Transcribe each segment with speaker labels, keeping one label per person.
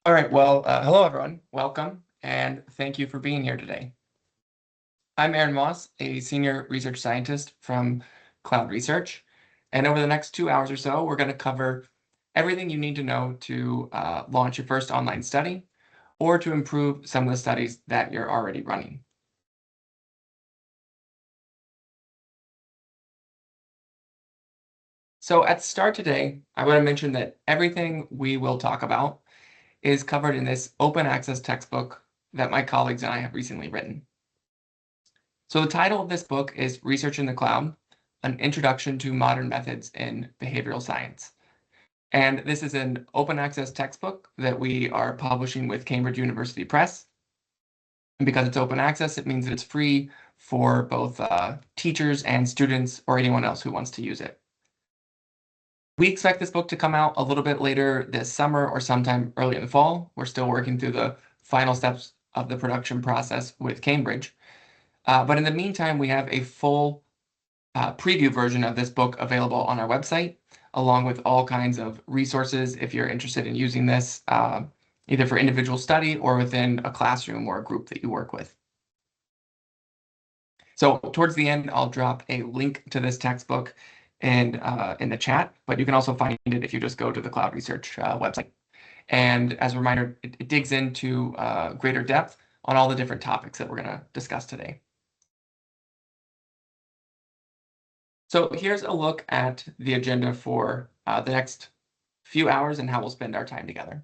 Speaker 1: All right, well, hello everyone, welcome, and thank you for being here today. I'm Aaron Moss, a senior research scientist from CloudResearch, and over the next 2 hours or so, we're going to cover everything you need to know to launch your first online study or to improve some of the studies that you're already running. So at the start today, I want to mention that everything we will talk about is covered in this open access textbook that my colleagues and I have recently written. So the title of this book is Research in the Cloud, An Introduction to Modern Methods in Behavioral Science. And this is an open access textbook that we are publishing with Cambridge University Press. And because it's open access, it means that it's free for both teachers and students or anyone else who wants to use it. We expect this book to come out a little bit later this summer or sometime early in the fall. We're still working through the final steps of the production process with Cambridge. But in the meantime, we have a full preview version of this book available on our website, along with all kinds of resources if you're interested in using this, either for individual study or within a classroom or a group that you work with. So towards the end, I'll drop a link to this textbook in the chat, but you can also find it if you just go to the CloudResearch website. And as a reminder, it digs into greater depth on all the different topics that we're going to discuss today. So here's a look at the agenda for the next few hours and how we'll spend our time together.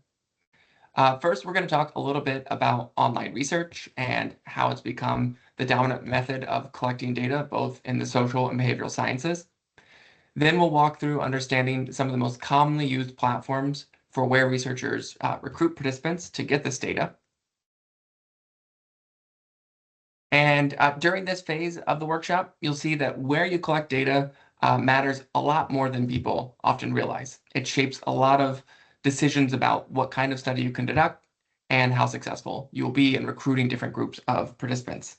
Speaker 1: First, we're going to talk a little bit about online research and how it's become the dominant method of collecting data, both in the social and behavioral sciences. Then we'll walk through understanding some of the most commonly used platforms for where researchers recruit participants to get this data. And during this phase of the workshop, you'll see that where you collect data matters a lot more than people often realize. It shapes a lot of decisions about what kind of study you can conduct and how successful you'll be in recruiting different groups of participants.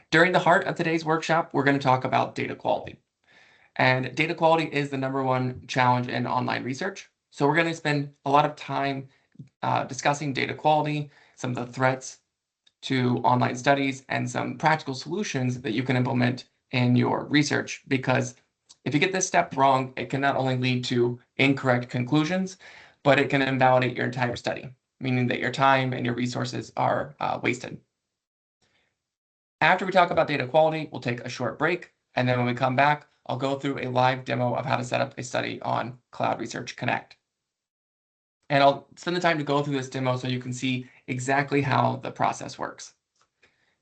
Speaker 1: During the heart of today's workshop, we're going to talk about data quality. And data quality is the #1 challenge in online research. So we're going to spend a lot of time discussing data quality, some of the threats to online studies, and some practical solutions that you can implement in your research. Because if you get this step wrong, it can not only lead to incorrect conclusions, but it can invalidate your entire study, meaning that your time and your resources are wasted. After we talk about data quality, we'll take a short break. And then when we come back, I'll go through a live demo of how to set up a study on CloudResearch Connect. And I'll spend the time to go through this demo so you can see exactly how the process works.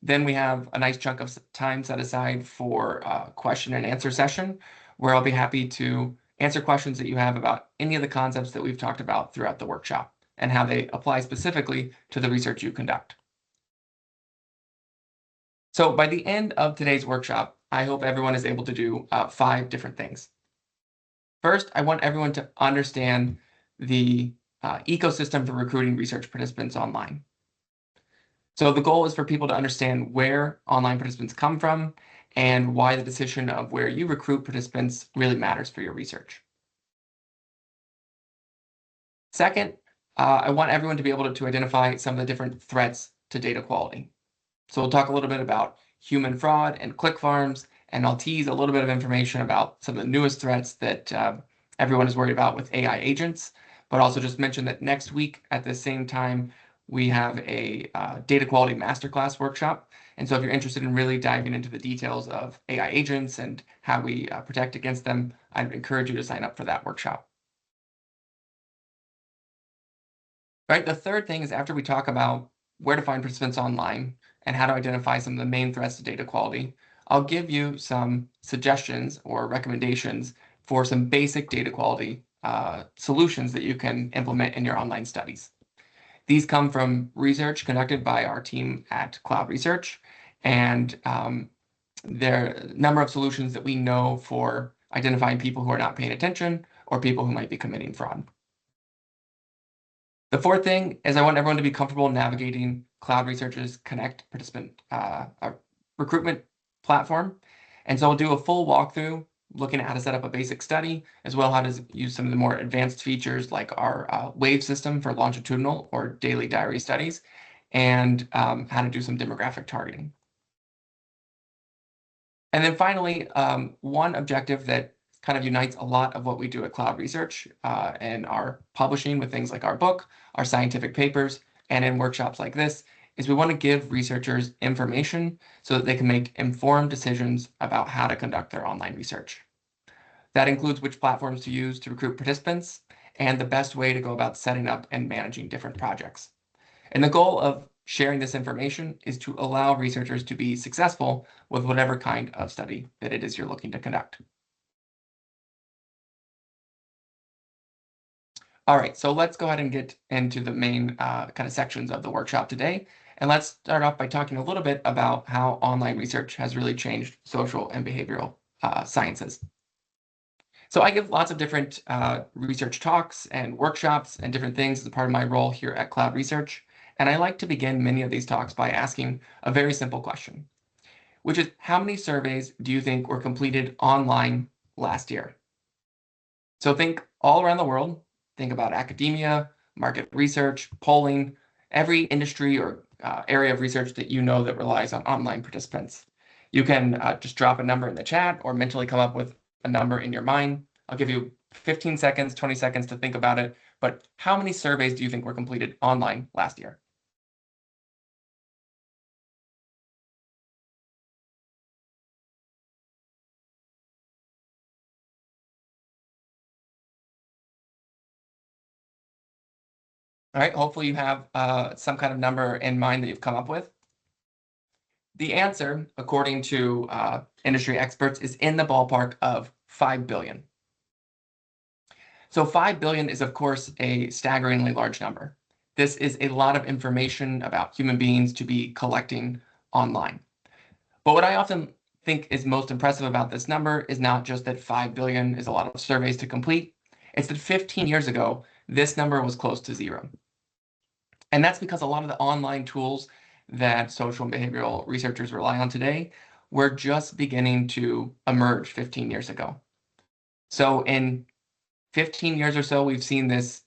Speaker 1: Then we have a nice chunk of time set aside for a question and answer session, where I'll be happy to answer questions that you have about any of the concepts that we've talked about throughout the workshop and how they apply specifically to the research you conduct. So by the end of today's workshop, I hope everyone is able to do 5 different things. First, I want everyone to understand the ecosystem for recruiting research participants online. So the goal is for people to understand where online participants come from and why the decision of where you recruit participants really matters for your research. Second, I want everyone to be able to identify some of the different threats to data quality. So we'll talk a little bit about human fraud and click farms, and I'll tease a little bit of information about some of the newest threats that everyone is worried about with AI agents, but also just mention that next week at the same time, we have a data quality masterclass workshop. And so if you're interested in really diving into the details of AI agents and how we protect against them, I'd encourage you to sign up for that workshop. Right, the third thing is after we talk about where to find participants online and how to identify some of the main threats to data quality, I'll give you some suggestions or recommendations for some basic data quality solutions that you can implement in your online studies. These come from research conducted by our team at CloudResearch, and there are a number of solutions that we know for identifying people who are not paying attention or people who might be committing fraud. The fourth thing is I want everyone to be comfortable navigating CloudResearch's Connect participant recruitment platform. And so we'll do a full walkthrough looking at how to set up a basic study, as well how to use some of the more advanced features like our wave system for longitudinal or daily diary studies, and how to do some demographic targeting. And then finally, one objective that kind of unites a lot of what we do at CloudResearch and our publishing with things like our book, our scientific papers, and in workshops like this, is we want to give researchers information so that they can make informed decisions about how to conduct their online research. That includes which platforms to use to recruit participants and the best way to go about setting up and managing different projects. And the goal of sharing this information is to allow researchers to be successful with whatever kind of study that it is you're looking to conduct. All right, so let's go ahead and get into the main kind of sections of the workshop today. And let's start off by talking a little bit about how online research has really changed social and behavioral sciences. So I give lots of different research talks and workshops and different things as a part of my role here at CloudResearch. And I like to begin many of these talks by asking a very simple question, which is how many surveys do you think were completed online last year? So think all around the world, think about academia, market research, polling, every industry or area of research that you know that relies on online participants. You can just drop a number in the chat or mentally come up with a number in your mind. I'll give you 15 seconds, 20 seconds to think about it. But how many surveys do you think were completed online last year? All right, hopefully you have some kind of number in mind that you've come up with. The answer, according to industry experts, is in the ballpark of 5 billion. So 5 billion is, of course, a staggeringly large number. This is a lot of information about human beings to be collecting online. But what I often think is most impressive about this number is not just that 5 billion is a lot of surveys to complete. It's that 15 years ago, this number was close to zero. And that's because a lot of the online tools that social and behavioral researchers rely on today were just beginning to emerge 15 years ago. So in 15 years or so, we've seen this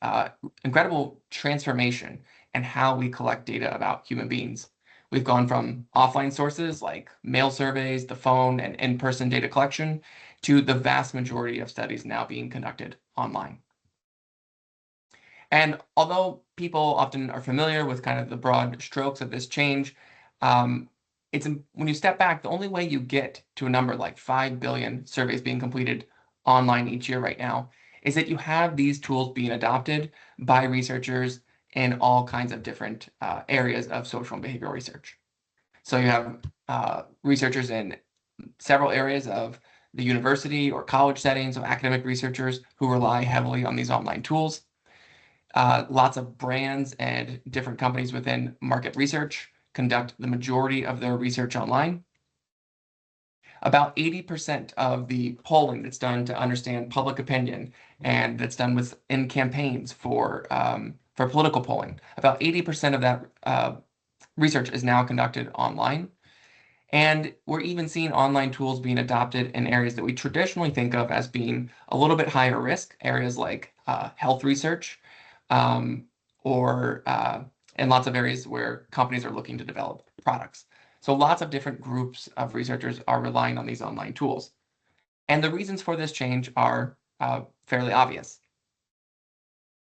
Speaker 1: incredible transformation in how we collect data about human beings. We've gone from offline sources like mail surveys, the phone, and in-person data collection to the vast majority of studies now being conducted online. And although people often are familiar with kind of the broad strokes of this change, when you step back, the only way you get to a number like 5 billion surveys being completed online each year right now is that you have these tools being adopted by researchers in all kinds of different areas of social and behavioral research. So you have researchers in several areas of the university or college settings, so academic researchers who rely heavily on these online tools. Lots of brands and different companies within market research conduct the majority of their research online. About 80% of the polling that's done to understand public opinion and that's done within campaigns for political polling, about 80% of that research is now conducted online. And we're even seeing online tools being adopted in areas that we traditionally think of as being a little bit higher risk, areas like health research, or in lots of areas where companies are looking to develop products. So lots of different groups of researchers are relying on these online tools. And the reasons for this change are fairly obvious.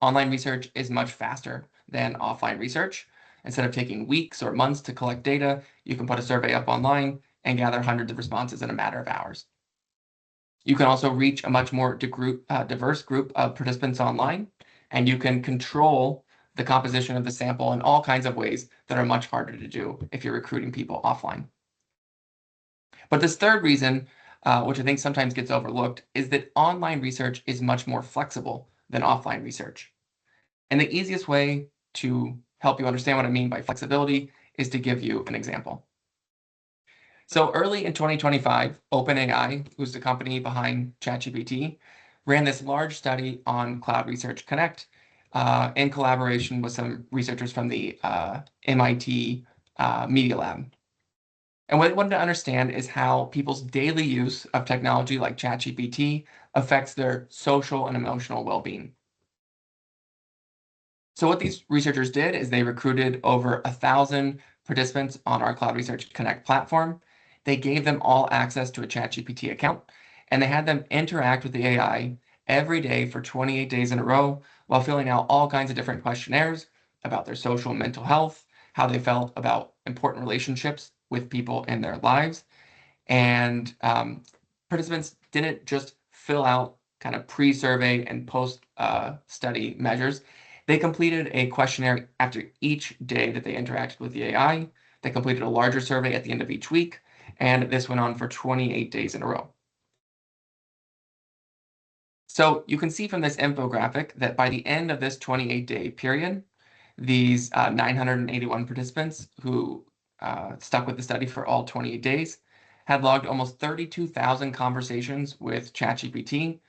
Speaker 1: Online research is much faster than offline research. Instead of taking weeks or months to collect data, you can put a survey up online and gather hundreds of responses in a matter of hours. You can also reach a much more diverse group of participants online, and you can control the composition of the sample in all kinds of ways that are much harder to do if you're recruiting people offline. But this third reason, which I think sometimes gets overlooked, is that online research is much more flexible than offline research. And the easiest way to help you understand what I mean by flexibility is to give you an example. So early in 2025, OpenAI, who's the company behind ChatGPT, ran this large study on CloudResearch Connect in collaboration with some researchers from the MIT Media Lab. And what they wanted to understand is how people's daily use of technology like ChatGPT affects their social and emotional well-being. So what these researchers did is they recruited over 1,000 participants on our Cloud Research Connect platform. They gave them all access to a ChatGPT account, and they had them interact with the AI every day for 28 days in a row while filling out all kinds of different questionnaires about their social and mental health, how they felt about important relationships with people in their lives, and participants didn't just fill out kind of pre-survey and post-study measures. They completed a questionnaire after each day that they interacted with the AI. They completed a larger survey at the end of each week, and this went on for 28 days in a row. So you can see from this infographic that by the end of this 28-day period, these 981 participants who stuck with the study for all 28 days had logged almost 32,000 conversations with ChatGPT.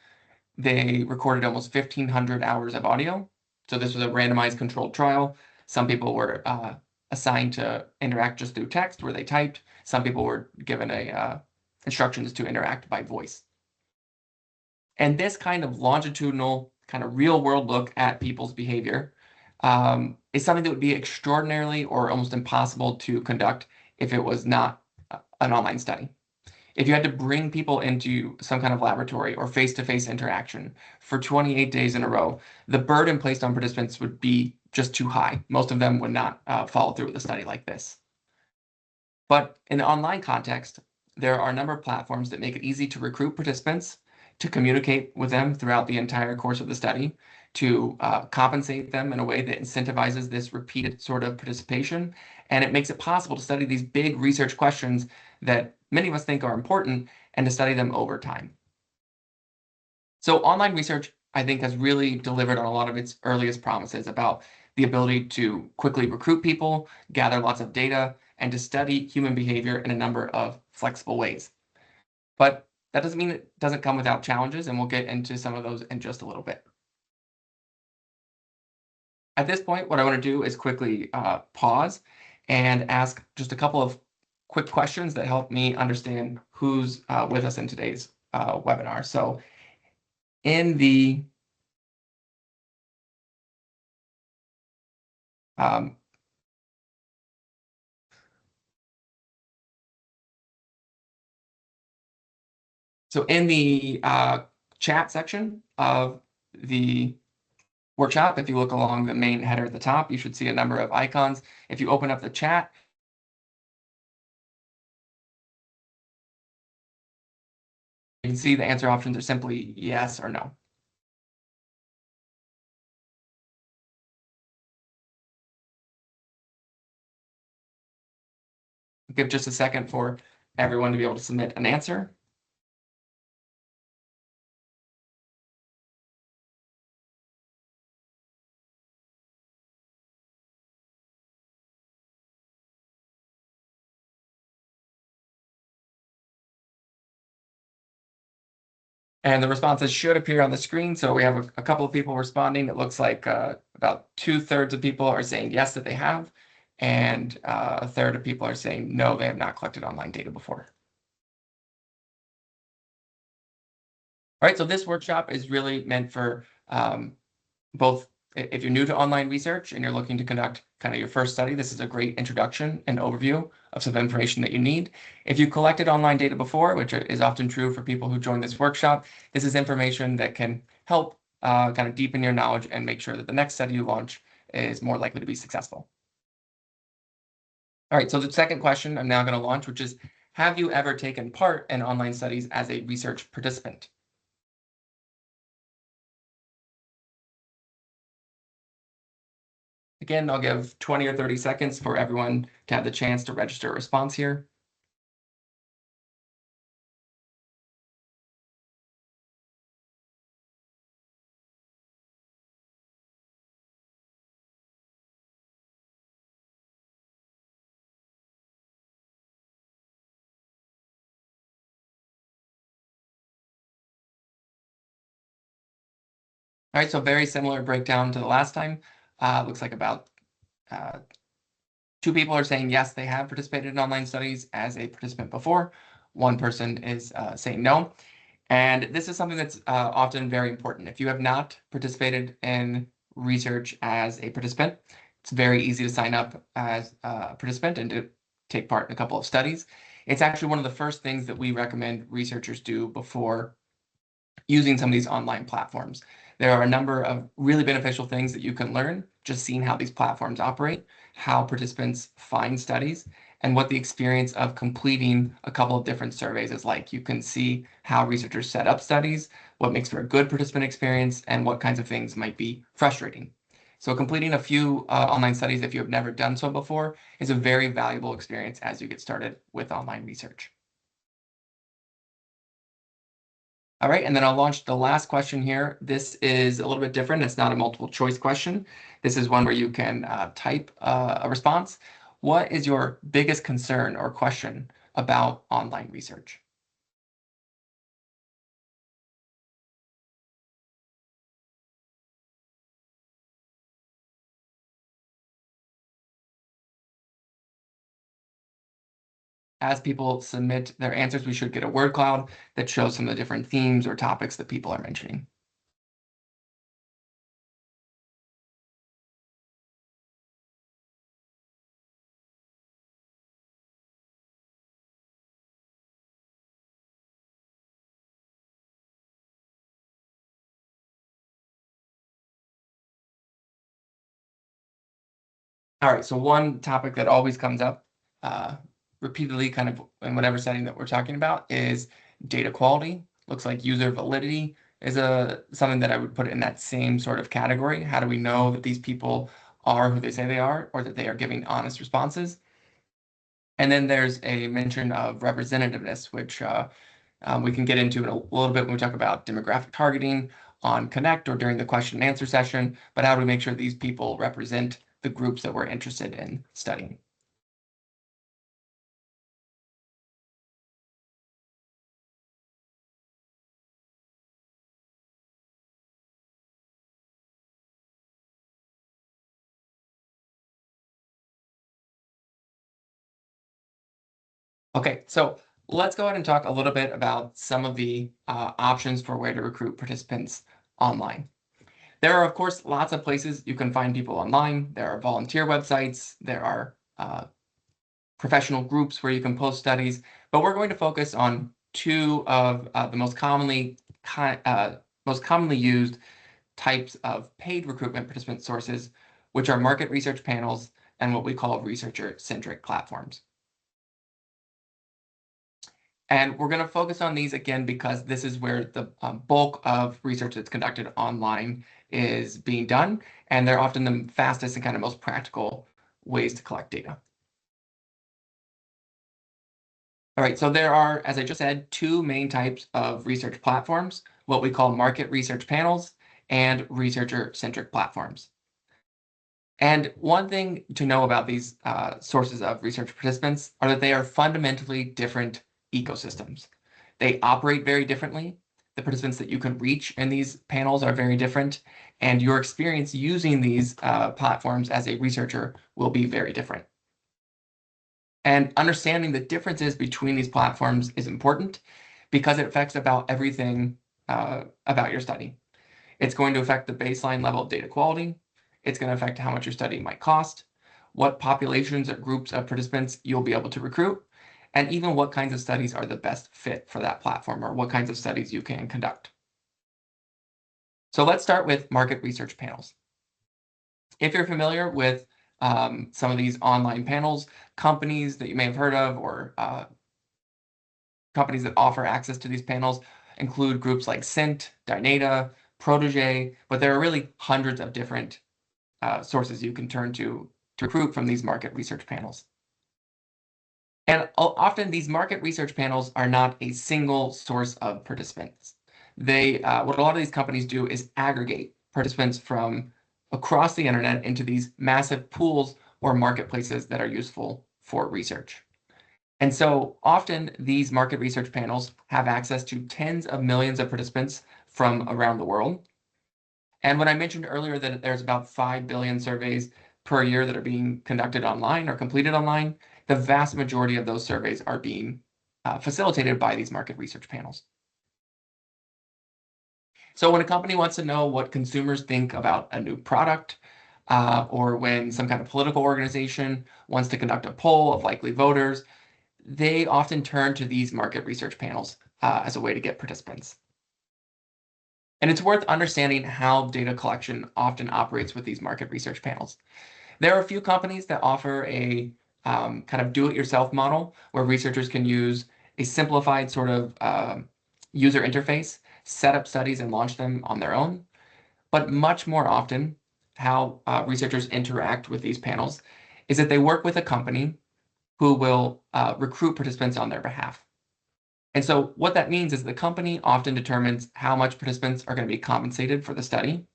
Speaker 1: They recorded almost 1,500 hours of audio. So this was a randomized controlled trial. Some people were assigned to interact just through text where they typed. Some people were given instructions to interact by voice. And this kind of longitudinal, kind of real world look at people's behavior is something that would be extraordinarily or almost impossible to conduct if it was not an online study. If you had to bring people into some kind of laboratory or face-to-face interaction for 28 days in a row, the burden placed on participants would be just too high. Most of them would not follow through with a study like this. But in the online context, there are a number of platforms that make it easy to recruit participants, to communicate with them throughout the entire course of the study, to compensate them in a way that incentivizes this repeated sort of participation. And it makes it possible to study these big research questions that many of us think are important and to study them over time. So online research, I think, has really delivered on a lot of its earliest promises about the ability to quickly recruit people, gather lots of data, and to study human behavior in a number of flexible ways. But that doesn't mean it doesn't come without challenges, and we'll get into some of those in just a little bit. At this point, what I want to do is quickly pause and ask just a couple of quick questions that help me understand who's with us in today's webinar. So in the um, chat section of the workshop, if you look along the main header at the top, you should see a number of icons. If you open up the chat, you can see the answer options are simply yes or no. Give just a second for everyone to be able to submit an answer. And the responses should appear on the screen. So we have a couple of people responding. It looks like about 2/3 of people are saying yes, that they have. And a third of people are saying no, they have not collected online data before. All right, so this workshop is really meant for both if you're new to online research and you're looking to conduct kind of your first study, this is a great introduction and overview of some information that you need. If you collected online data before, which is often true for people who join this workshop, this is information that can help kind of deepen your knowledge and make sure that the next study you launch is more likely to be successful. All right, so the second question I'm now going to launch, which is, have you ever taken part in online studies as a research participant? Again, I'll give 20 or 30 seconds for everyone to have the chance to register a response here. All right, so very similar breakdown to the last time. Looks like about 2 people are saying yes, they have participated in online studies as a participant before. 1 person is saying no. And this is something that's often very important. If you have not participated in research as a participant, it's very easy to sign up as a participant and to take part in a couple of studies. It's actually one of the first things that we recommend researchers do before using some of these online platforms. There are a number of really beneficial things that you can learn just seeing how these platforms operate, how participants find studies, and what the experience of completing a couple of different surveys is like. You can see how researchers set up studies, what makes for a good participant experience, and what kinds of things might be frustrating. So completing a few online studies, if you have never done so before, is a very valuable experience as you get started with online research. All right, and then I'll launch the last question here. This is a little bit different. It's not a multiple choice question. This is one where you can type a response. What is your biggest concern or question about online research? As people submit their answers, we should get a word cloud that shows some of the different themes or topics that people are mentioning. All right, so one topic that always comes up uh, repeatedly, kind of in whatever setting that we're talking about, is data quality. Looks like user validity is something that I would put in that same sort of category. How do we know that these people are who they say they are, or that they are giving honest responses? And then there's a mention of representativeness, which we can get into in a little bit when we talk about demographic targeting on Connect or during the question and answer session. But how do we make sure these people represent the groups that we're interested in studying? Okay, so let's go ahead and talk a little bit about some of the options for where to recruit participants online. There are, of course, lots of places you can find people online. There are volunteer websites. There are professional groups where you can post studies. But we're going to focus on 2 of the most commonly used types of paid recruitment participant sources, which are market research panels and what we call researcher-centric platforms. And we're going to focus on these again because this is where the bulk of research that's conducted online is being done, and they're often the fastest and kind of most practical ways to collect data. All right, so there are, as I just said, 2 main types of research platforms, what we call market research panels and researcher-centric platforms. And one thing to know about these sources of research participants are that they are fundamentally different ecosystems. They operate very differently. The participants that you can reach in these panels are very different, and your experience using these platforms as a researcher will be very different. And understanding the differences between these platforms is important because it affects about everything about your study. It's going to affect the baseline level of data quality. It's going to affect how much your study might cost, what populations or groups of participants you'll be able to recruit, and even what kinds of studies are the best fit for that platform or what kinds of studies you can conduct. So let's start with market research panels. If you're familiar with some of these online panels, companies that you may have heard of or companies that offer access to these panels include groups like Cint, Dynata, Protege, but there are really hundreds of different sources you can turn to recruit from these market research panels. And often these market research panels are not a single source of participants. What a lot of these companies do is aggregate participants from across the internet into these massive pools or marketplaces that are useful for research. And so often these market research panels have access to tens of millions of participants from around the world. And when I mentioned earlier that there's about 5 billion surveys per year that are being conducted online or completed online, the vast majority of those surveys are being facilitated by these market research panels. So when a company wants to know what consumers think about a new product, or when some kind of political organization wants to conduct a poll of likely voters, they often turn to these market research panels as a way to get participants. And it's worth understanding how data collection often operates with these market research panels. There are a few companies that offer a kind of do-it-yourself model where researchers can use a simplified sort of user interface, set up studies and launch them on their own. But much more often, how researchers interact with these panels is that they work with a company who will recruit participants on their behalf. And so what that means is the company often determines how much participants are going to be compensated for the study.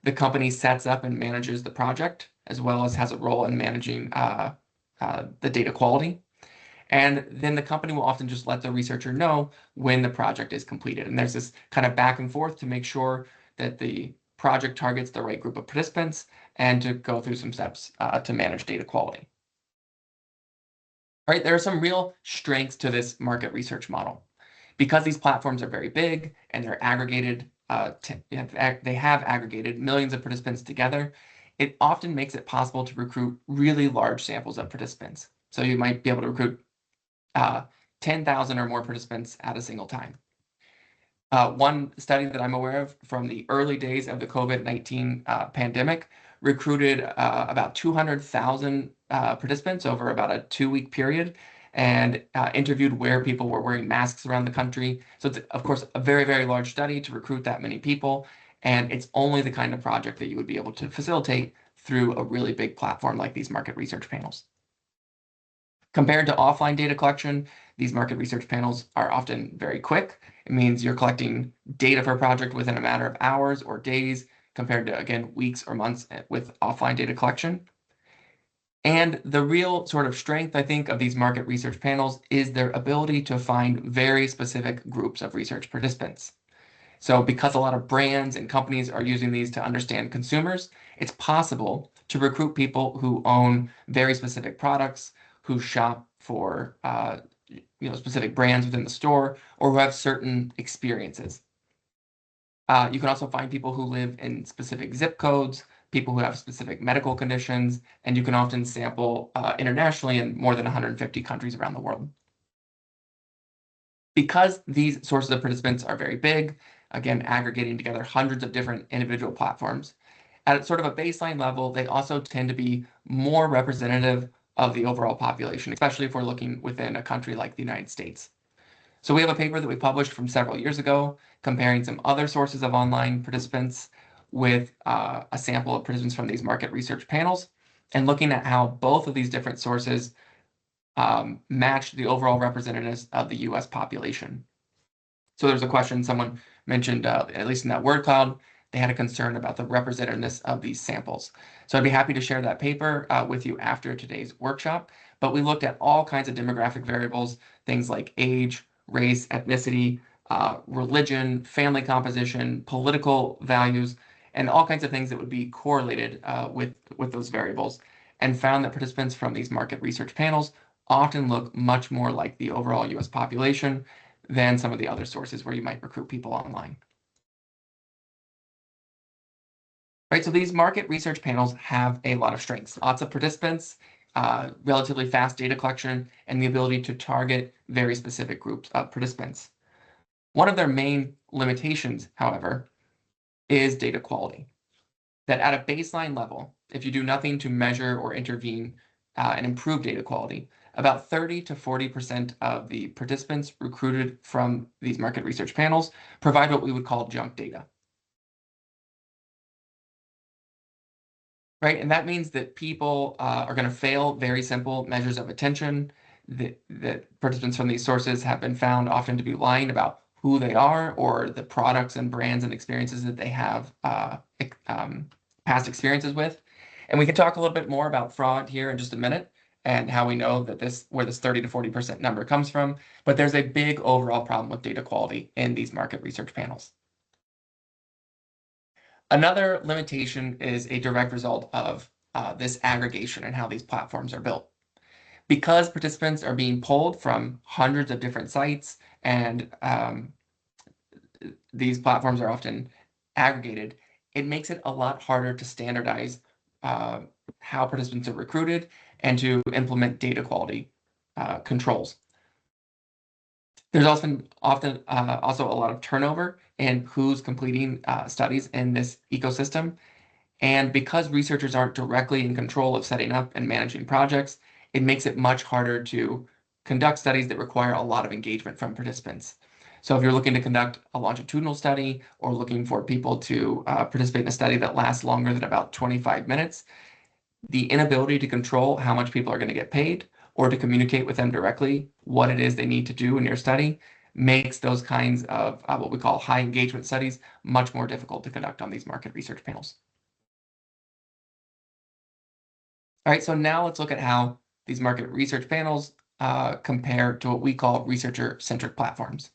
Speaker 1: The company sets up and manages the project, as well as has a role in managing the data quality. And then the company will often just let the researcher know when the project is completed. And there's this kind of back and forth to make sure that the project targets the right group of participants and to go through some steps to manage data quality. All right, there are some real strengths to this market research model. Because these platforms are very big and they're aggregated, they have aggregated millions of participants together, it often makes it possible to recruit really large samples of participants. So you might be able to recruit 10,000 or more participants at a single time. One study that I'm aware of from the early days of the COVID-19 pandemic recruited about 200,000 participants over about a 2-week period and interviewed where people were wearing masks around the country. So it's, of course, a very, very large study to recruit that many people. And it's only the kind of project that you would be able to facilitate through a really big platform like these market research panels. Compared to offline data collection, these market research panels are often very quick. It means you're collecting data for a project within a matter of hours or days, compared to, again, weeks or months with offline data collection. And the real sort of strength, I think, of these market research panels is their ability to find very specific groups of research participants. So because a lot of brands and companies are using these to understand consumers, it's possible to recruit people who own very specific products, who shop for specific brands within the store, or who have certain experiences. You can also find people who live in specific zip codes, people who have specific medical conditions, and you can often sample internationally in more than 150 countries around the world. Because these sources of participants are very big, again, aggregating together hundreds of different individual platforms, at sort of a baseline level, they also tend to be more representative of the overall population, especially if we're looking within a country like the United States. So we have a paper that we published from several years ago comparing some other sources of online participants with a sample of participants from these market research panels and looking at how both of these different sources match the overall representativeness of the US population. So there's a question someone mentioned, at least in that word cloud, they had a concern about the representativeness of these samples. So I'd be happy to share that paper with you after today's workshop. But we looked at all kinds of demographic variables, things like age, race, ethnicity, religion, family composition, political values, and all kinds of things that would be correlated with those variables, and found that participants from these market research panels often look much more like the overall US population than some of the other sources where you might recruit people online. Right, so these market research panels have a lot of strengths, lots of participants, relatively fast data collection, and the ability to target very specific groups of participants. One of their main limitations, however, is data quality. That at a baseline level, if you do nothing to measure or intervene and improve data quality, about 30 to 40% of the participants recruited from these market research panels provide what we would call junk data. Right, and that means that people are going to fail very simple measures of attention. That participants from these sources have been found often to be lying about who they are or the products and brands and experiences that they have past experiences with. And we can talk a little bit more about fraud here in just a minute and how we know that where this 30 to 40% number comes from. But there's a big overall problem with data quality in these market research panels. Another limitation is a direct result of this aggregation and how these platforms are built. Because participants are being pulled from hundreds of different sites and these platforms are often aggregated, it makes it a lot harder to standardize how participants are recruited and to implement data quality controls. There's often also a lot of turnover in who's completing studies in this ecosystem. And because researchers aren't directly in control of setting up and managing projects, it makes it much harder to conduct studies that require a lot of engagement from participants. So if you're looking to conduct a longitudinal study or looking for people to participate in a study that lasts longer than about 25 minutes, the inability to control how much people are going to get paid or to communicate with them directly what it is they need to do in your study makes those kinds of what we call high engagement studies much more difficult to conduct on these market research panels. All right, so now let's look at how these market research panels compare to what we call researcher-centric platforms.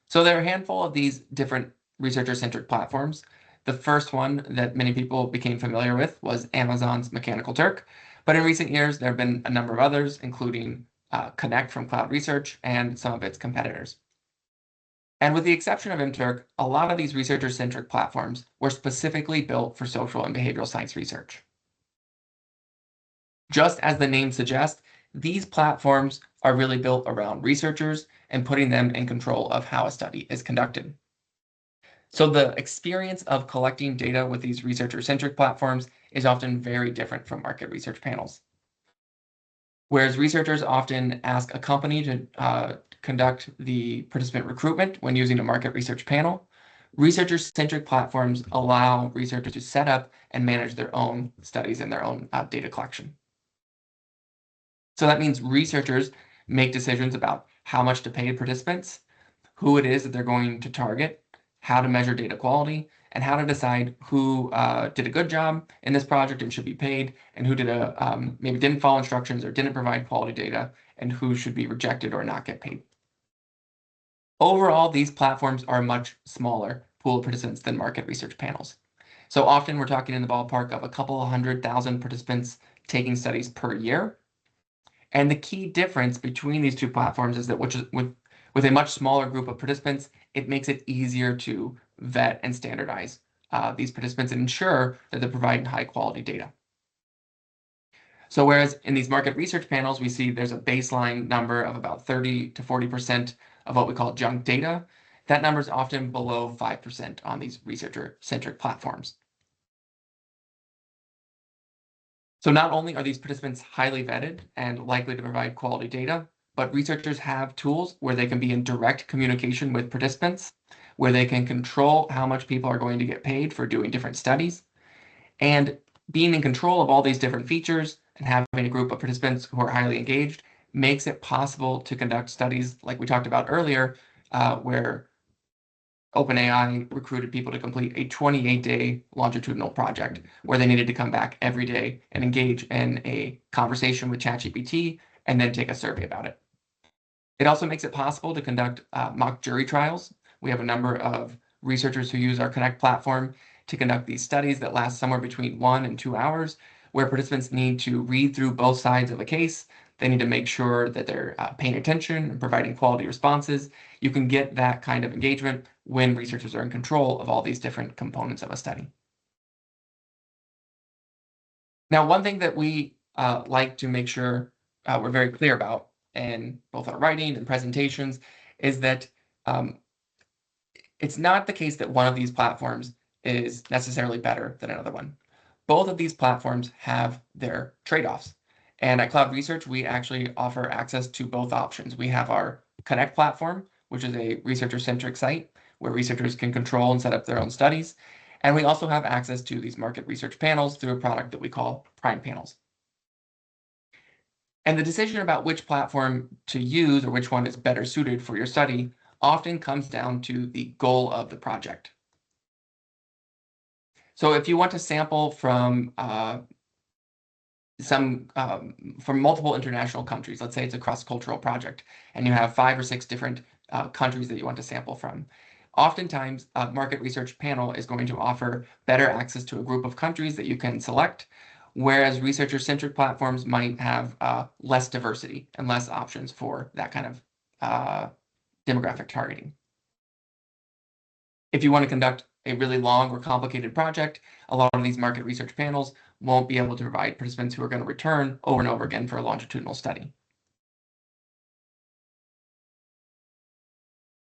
Speaker 1: So there are a handful of these different researcher-centric platforms. The first one that many people became familiar with was Amazon's Mechanical Turk, but in recent years, there have been a number of others, including Connect from CloudResearch and some of its competitors. And with the exception of MTurk, a lot of these researcher-centric platforms were specifically built for social and behavioral science research. Just as the name suggests, these platforms are really built around researchers and putting them in control of how a study is conducted. So the experience of collecting data with these researcher-centric platforms is often very different from market research panels. Whereas researchers often ask a company to conduct the participant recruitment when using a market research panel, researcher-centric platforms allow researchers to set up and manage their own studies and their own data collection. So that means researchers make decisions about how much to pay participants, who it is that they're going to target, how to measure data quality, and how to decide who did a good job in this project and should be paid, and who did maybe didn't follow instructions or didn't provide quality data, and who should be rejected or not get paid. Overall, these platforms are a much smaller pool of participants than market research panels. So often we're talking in the ballpark of a couple of 100,000 participants taking studies per year. And the key difference between these two platforms is that with a much smaller group of participants, it makes it easier to vet and standardize these participants and ensure that they're providing high quality data. So whereas in these market research panels, we see there's a baseline number of about 30 to 40% of what we call junk data, that number is often below 5% on these researcher-centric platforms. So not only are these participants highly vetted and likely to provide quality data, but researchers have tools where they can be in direct communication with participants, where they can control how much people are going to get paid for doing different studies. And being in control of all these different features and having a group of participants who are highly engaged makes it possible to conduct studies like we talked about earlier, where OpenAI recruited people to complete a 28-day longitudinal project where they needed to come back every day and engage in a conversation with ChatGPT and then take a survey about it. It also makes it possible to conduct mock jury trials. We have a number of researchers who use our Connect platform to conduct these studies that last somewhere between 1 and 2 hours, where participants need to read through both sides of a case. They need to make sure that they're paying attention and providing quality responses. You can get that kind of engagement when researchers are in control of all these different components of a study. Now, one thing that we like to make sure we're very clear about in both our writing and presentations is that it's not the case that one of these platforms is necessarily better than another one. Both of these platforms have their trade-offs. And at CloudResearch, we actually offer access to both options. We have our Connect platform, which is a researcher-centric site where researchers can control and set up their own studies. And we also have access to these market research panels through a product that we call Prime Panels. And the decision about which platform to use or which one is better suited for your study often comes down to the goal of the project. So if you want to sample from from multiple international countries, let's say it's a cross-cultural project, and you have 5 or 6 different countries that you want to sample from, oftentimes a market research panel is going to offer better access to a group of countries that you can select, whereas researcher-centric platforms might have less diversity and less options for that kind of demographic targeting. If you want to conduct a really long or complicated project, a lot of these market research panels won't be able to provide participants who are going to return over and over again for a longitudinal study.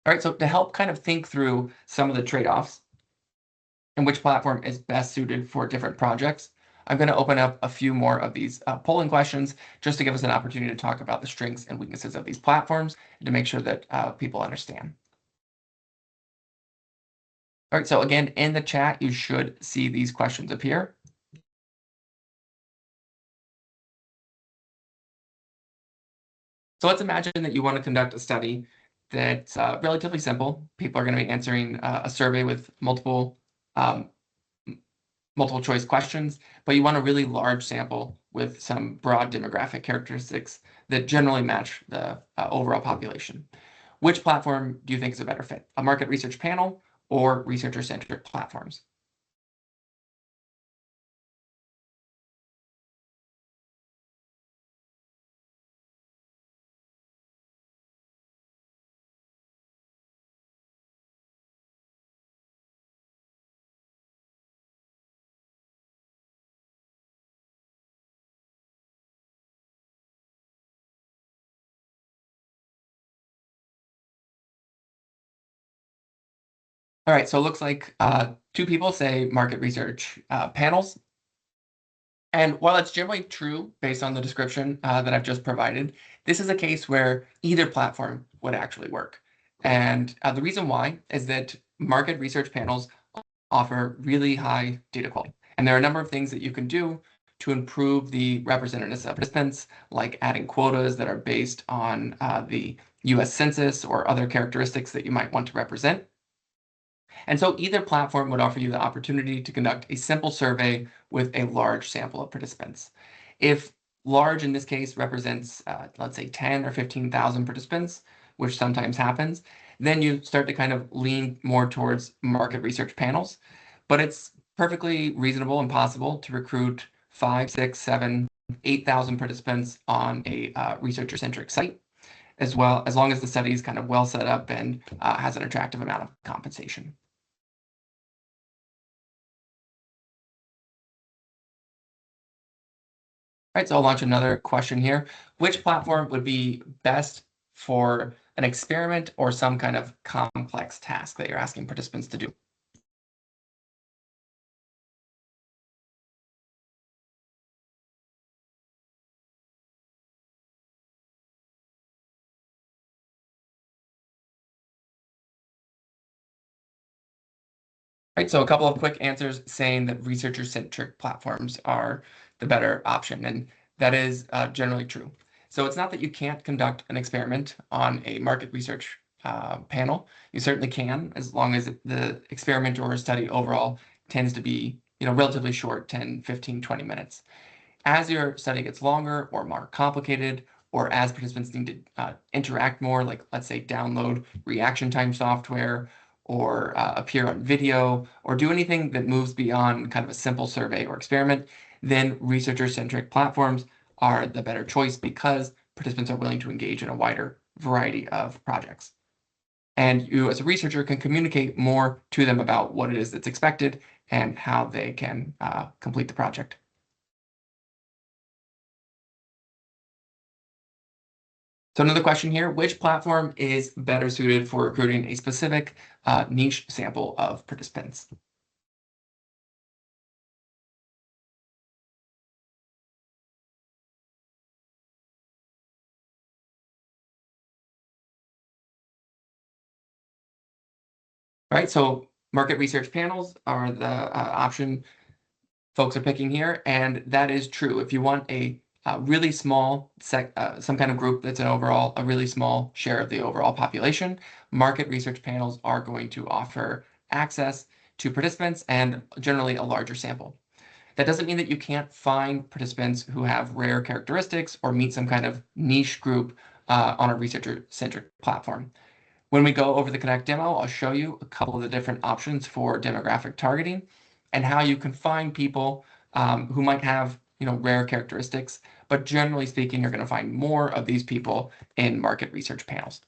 Speaker 1: All right, so to help kind of think through some of the trade-offs and which platform is best suited for different projects, I'm going to open up a few more of these polling questions just to give us an opportunity to talk about the strengths and weaknesses of these platforms and to make sure that people understand. All right, so again, in the chat, you should see these questions appear. So let's imagine that you want to conduct a study that's relatively simple. People are going to be answering a survey with multiple choice questions, but you want a really large sample with some broad demographic characteristics that generally match the overall population. Which platform do you think is a better fit? A market research panel or researcher-centric platforms? All right, so it looks like two people say market research panels. And while it's generally true based on the description that I've just provided, this is a case where either platform would actually work. And the reason why is that market research panels offer really high data quality. And there are a number of things that you can do to improve the representativeness of participants, like adding quotas that are based on the US Census or other characteristics that you might want to represent. And so either platform would offer you the opportunity to conduct a simple survey with a large sample of participants. If large in this case represents, let's say 10 or 15,000 participants, which sometimes happens, then you start to kind of lean more towards market research panels. But it's perfectly reasonable and possible to recruit 5, 6, 7, 8,000 participants on a researcher-centric site, as well, as long as the study is kind of well set up and has an attractive amount of compensation. All right, so I'll launch another question here. Which platform would be best for an experiment or some kind of complex task that you're asking participants to do? Right, so a couple of quick answers saying that researcher-centric platforms are the better option, and that is generally true. So it's not that you can't conduct an experiment on a market research panel. You certainly can, as long as the experiment or study overall tends to be, relatively short, 10, 15, 20 minutes. As your study gets longer or more complicated, or as participants need to interact more, like let's say download reaction time software, or appear on video, or do anything that moves beyond kind of a simple survey or experiment, then researcher-centric platforms are the better choice because participants are willing to engage in a wider variety of projects. And you, as a researcher, can communicate more to them about what it is that's expected and how they can complete the project. So another question here, which platform is better suited for recruiting a specific niche sample of participants? All right, so market research panels are the option folks are picking here, and that is true. If you want a really small some kind of group that's a really small share of the overall population, market research panels are going to offer access to participants and generally a larger sample. That doesn't mean that you can't find participants who have rare characteristics or meet some kind of niche group on a researcher-centric platform. When we go over the Connect demo, I'll show you a couple of the different options for demographic targeting and how you can find people who might have rare characteristics, but generally speaking, you're going to find more of these people in market research panels.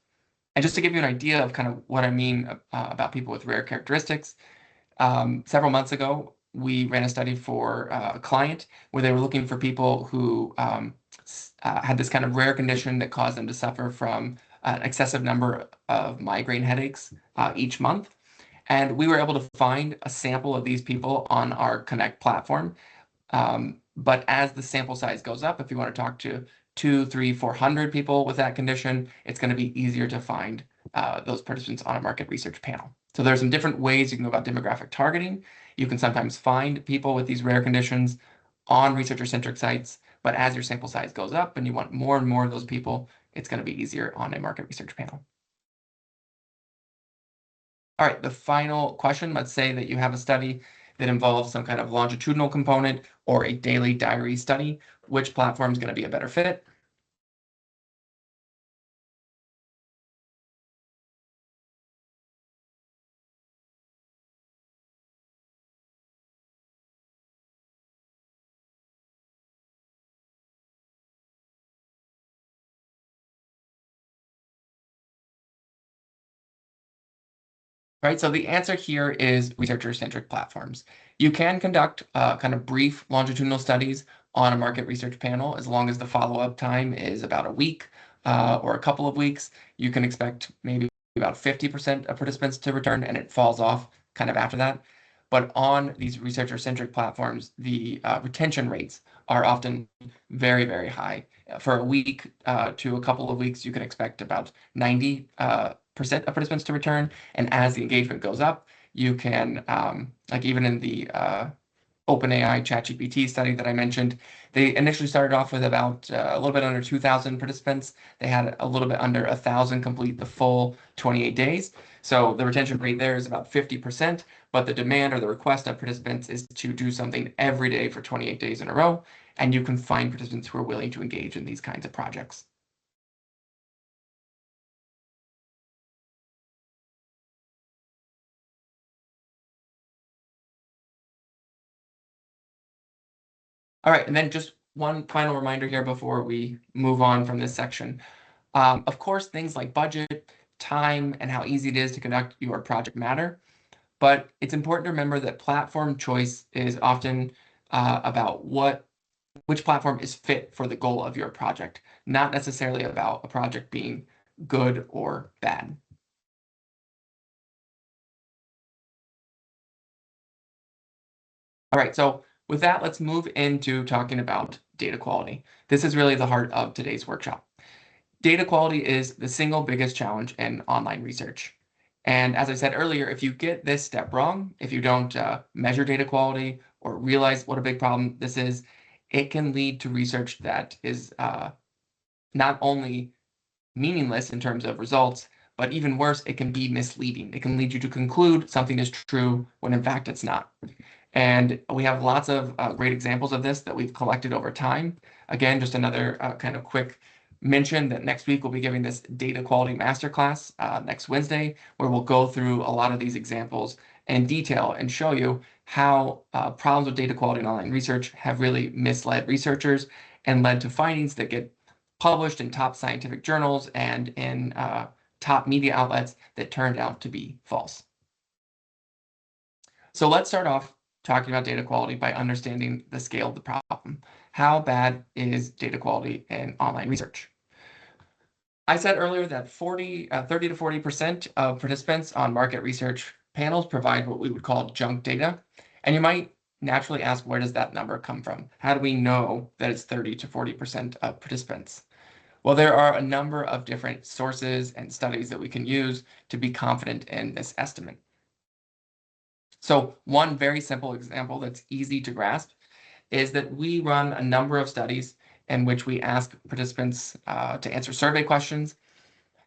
Speaker 1: And just to give you an idea of kind of what I mean about people with rare characteristics, several months ago, we ran a study for a client where they were looking for people who had this kind of rare condition that caused them to suffer from an excessive number of migraine headaches each month. And we were able to find a sample of these people on our Connect platform. But as the sample size goes up, if you want to talk to 200, 300, 400 people with that condition, it's going to be easier to find those participants on a market research panel. So there's some different ways you can go about demographic targeting. You can sometimes find people with these rare conditions on researcher-centric sites, but as your sample size goes up and you want more and more of those people, it's going to be easier on a market research panel. All right, the final question, let's say that you have a study that involves some kind of longitudinal component or a daily diary study. Which platform is going to be a better fit? Right, so the answer here is researcher-centric platforms. You can conduct kind of brief longitudinal studies on a market research panel as long as the follow-up time is about a week or a couple of weeks. You can expect maybe about 50% of participants to return, and it falls off kind of after that. But on these researcher-centric platforms, the retention rates are often very, very high. For a week to a couple of weeks, you can expect about 90% of participants to return. And as the engagement goes up, you can, like even in the OpenAI ChatGPT study that I mentioned, they initially started off with about a little bit under 2,000 participants. They had a little bit under 1,000 complete the full 28 days. So the retention rate there is about 50%, but the demand or the request of participants is to do something every day for 28 days in a row. And you can find participants who are willing to engage in these kinds of projects. All right, and then just one final reminder here before we move on from this section. Of course, things like budget, time, and how easy it is to conduct your project matter, but it's important to remember that platform choice is often about which platform is fit for the goal of your project, not necessarily about a project being good or bad. All right, so with that, let's move into talking about data quality. This is really the heart of today's workshop. Data quality is the single biggest challenge in online research. And as I said earlier, if you get this step wrong, if you don't measure data quality or realize what a big problem this is, it can lead to research that is not only meaningless in terms of results, but even worse, it can be misleading. It can lead you to conclude something is true when in fact it's not. And we have lots of great examples of this that we've collected over time. Again, just another kind of quick mention that next week we'll be giving this data quality masterclass next Wednesday, where we'll go through a lot of these examples in detail and show you how problems with data quality in online research have really misled researchers and led to findings that get published in top scientific journals and in top media outlets that turned out to be false. So let's start off talking about data quality by understanding the scale of the problem. How bad is data quality in online research? I said earlier that 30 to 40% of participants on market research panels provide what we would call junk data. And you might naturally ask, where does that number come from? How do we know that it's 30 to 40% of participants? Well, there are a number of different sources and studies that we can use to be confident in this estimate. So one very simple example that's easy to grasp is that we run a number of studies in which we ask participants to answer survey questions.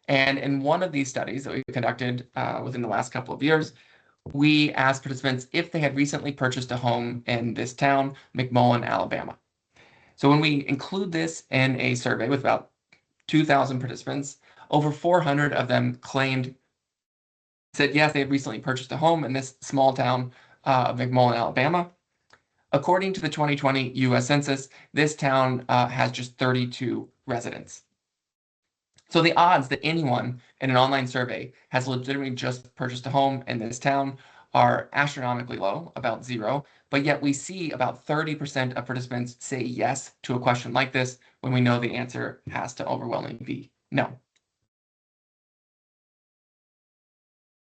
Speaker 1: And in one of these studies that we conducted within the last couple of years, we asked participants if they had recently purchased a home in this town, McMullen, Alabama. So when we include this in a survey with about 2,000 participants, over 400 of them said yes, they had recently purchased a home in this small town of McMullen, Alabama. According to the 2020 US Census, this town has just 32 residents. So the odds that anyone in an online survey has legitimately just purchased a home in this town are astronomically low, about zero, but yet we see about 30% of participants say yes to a question like this when we know the answer has to overwhelmingly be no.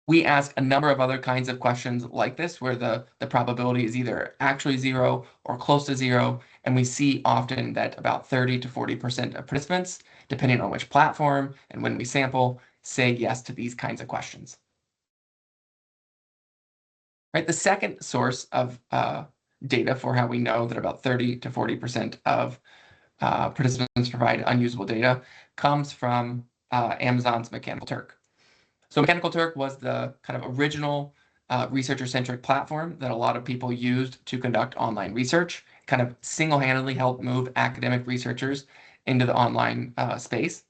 Speaker 1: We ask a number of other kinds of questions like this where the probability is either actually zero or close to zero, and we see often that about 30 to 40% of participants, depending on which platform and when we sample, say yes to these kinds of questions. Right? The second source of data for how we know that about 30 to 40% of participants provide unusable data comes from Amazon's Mechanical Turk. So Mechanical Turk was the kind of original researcher-centric platform that a lot of people used to conduct online research, kind of single-handedly helped move academic researchers into the online space.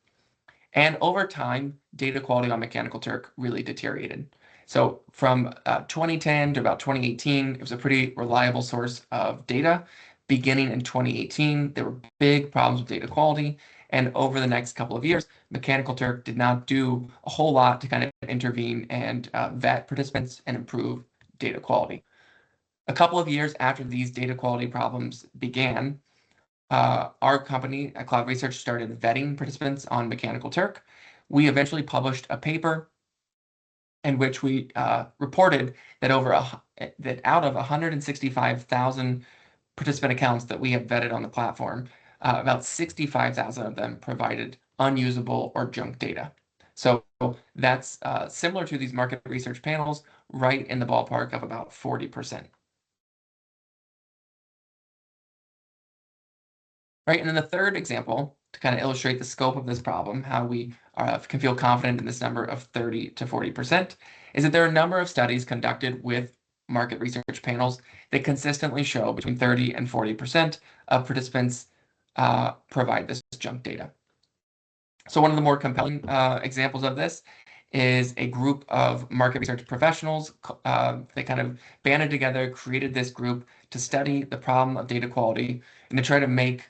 Speaker 1: And over time, data quality on Mechanical Turk really deteriorated. So from 2010 to about 2018, it was a pretty reliable source of data. Beginning in 2018, there were big problems with data quality. And over the next couple of years, Mechanical Turk did not do a whole lot to kind of intervene and vet participants and improve data quality. A couple of years after these data quality problems began, our company at CloudResearch started vetting participants on Mechanical Turk. We eventually published a paper in which we reported that that out of 165,000 participant accounts that we have vetted on the platform, about 65,000 of them provided unusable or junk data. So that's similar to these market research panels, right in the ballpark of about 40%. Right, and then the third example, to kind of illustrate the scope of this problem, how we can feel confident in this number of 30 to 40%, is that there are a number of studies conducted with market research panels that consistently show between 30 and 40% of participants provide this junk data. So one of the more compelling examples of this is a group of market research professionals. They kind of banded together, created this group to study the problem of data quality and to try to make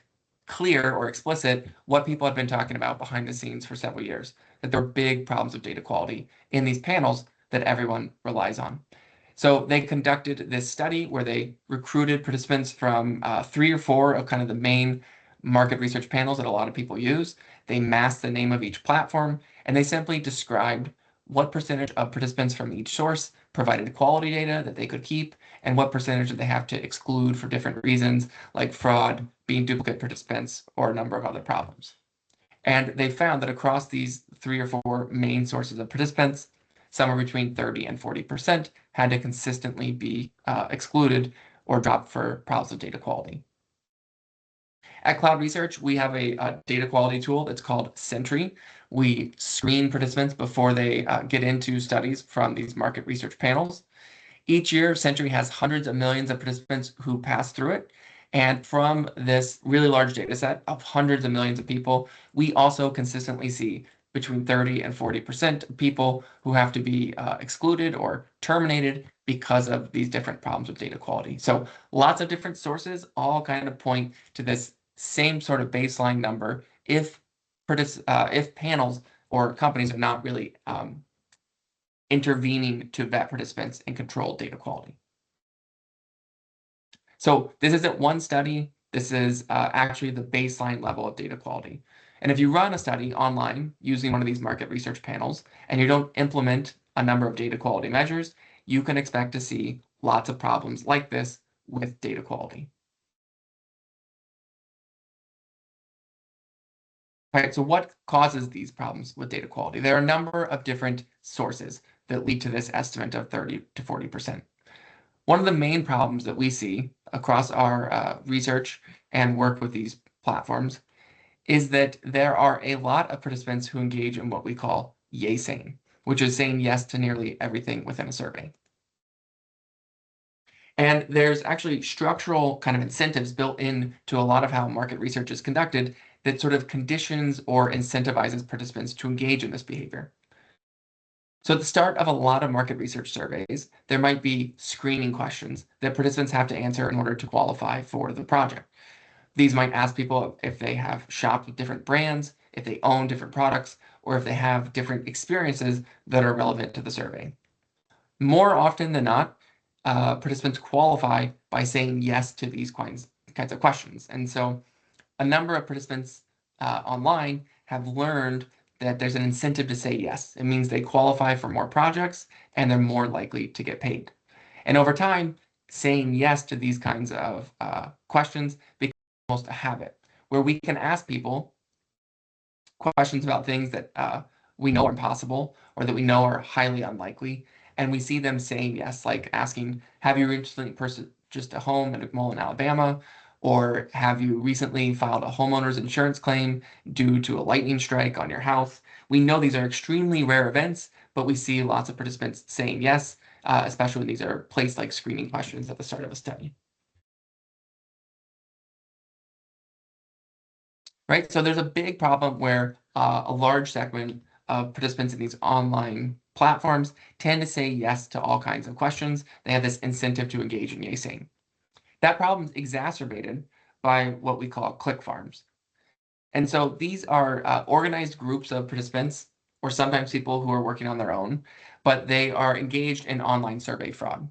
Speaker 1: clear or explicit what people had been talking about behind the scenes for several years, that there are big problems of data quality in these panels that everyone relies on. So they conducted this study where they recruited participants from 3 or 4 of kind of the main market research panels that a lot of people use. They masked the name of each platform, and they simply described what percentage of participants from each source provided quality data that they could keep, and what percentage did they have to exclude for different reasons, like fraud, being duplicate participants, or a number of other problems. And they found that across these 3 or 4 main sources of participants, somewhere between 30 and 40% had to consistently be excluded or dropped for problems of data quality. At CloudResearch, we have a data quality tool that's called Sentry. We screen participants before they get into studies from these market research panels. Each year, Sentry has hundreds of millions of participants who pass through it. And from this really large data set of hundreds of millions of people, we also consistently see between 30 and 40% of people who have to be excluded or terminated because of these different problems with data quality. So lots of different sources all kind of point to this same sort of baseline number if panels or companies are not really intervening to vet participants and control data quality. So this isn't one study. This is actually the baseline level of data quality. And if you run a study online using one of these market research panels and you don't implement a number of data quality measures, you can expect to see lots of problems like this with data quality. All right, so what causes these problems with data quality? There are a number of different sources that lead to this estimate of 30 to 40%. One of the main problems that we see across our research and work with these platforms is that there are a lot of participants who engage in what we call yay saying, which is saying yes to nearly everything within a survey. And there's actually structural kind of incentives built into a lot of how market research is conducted that sort of conditions or incentivizes participants to engage in this behavior. So at the start of a lot of market research surveys, there might be screening questions that participants have to answer in order to qualify for the project. These might ask people if they have shopped with different brands, if they own different products, or if they have different experiences that are relevant to the survey. More often than not, participants qualify by saying yes to these kinds of questions. And so a number of participants online have learned that there's an incentive to say yes. It means they qualify for more projects and they're more likely to get paid. And over time, saying yes to these kinds of questions becomes almost a habit, where we can ask people questions about things that we know are impossible or that we know are highly unlikely. And we see them saying yes, like asking, have you recently purchased a home in McMullen, Alabama? Or have you recently filed a homeowner's insurance claim due to a lightning strike on your house? We know these are extremely rare events, but we see lots of participants saying yes, especially when these are placed like screening questions at the start of a study. Right? So there's a big problem where a large segment of participants in these online platforms tend to say yes to all kinds of questions. They have this incentive to engage in yay saying. That problem is exacerbated by what we call click farms. And so these are organized groups of participants, or sometimes people who are working on their own, but they are engaged in online survey fraud.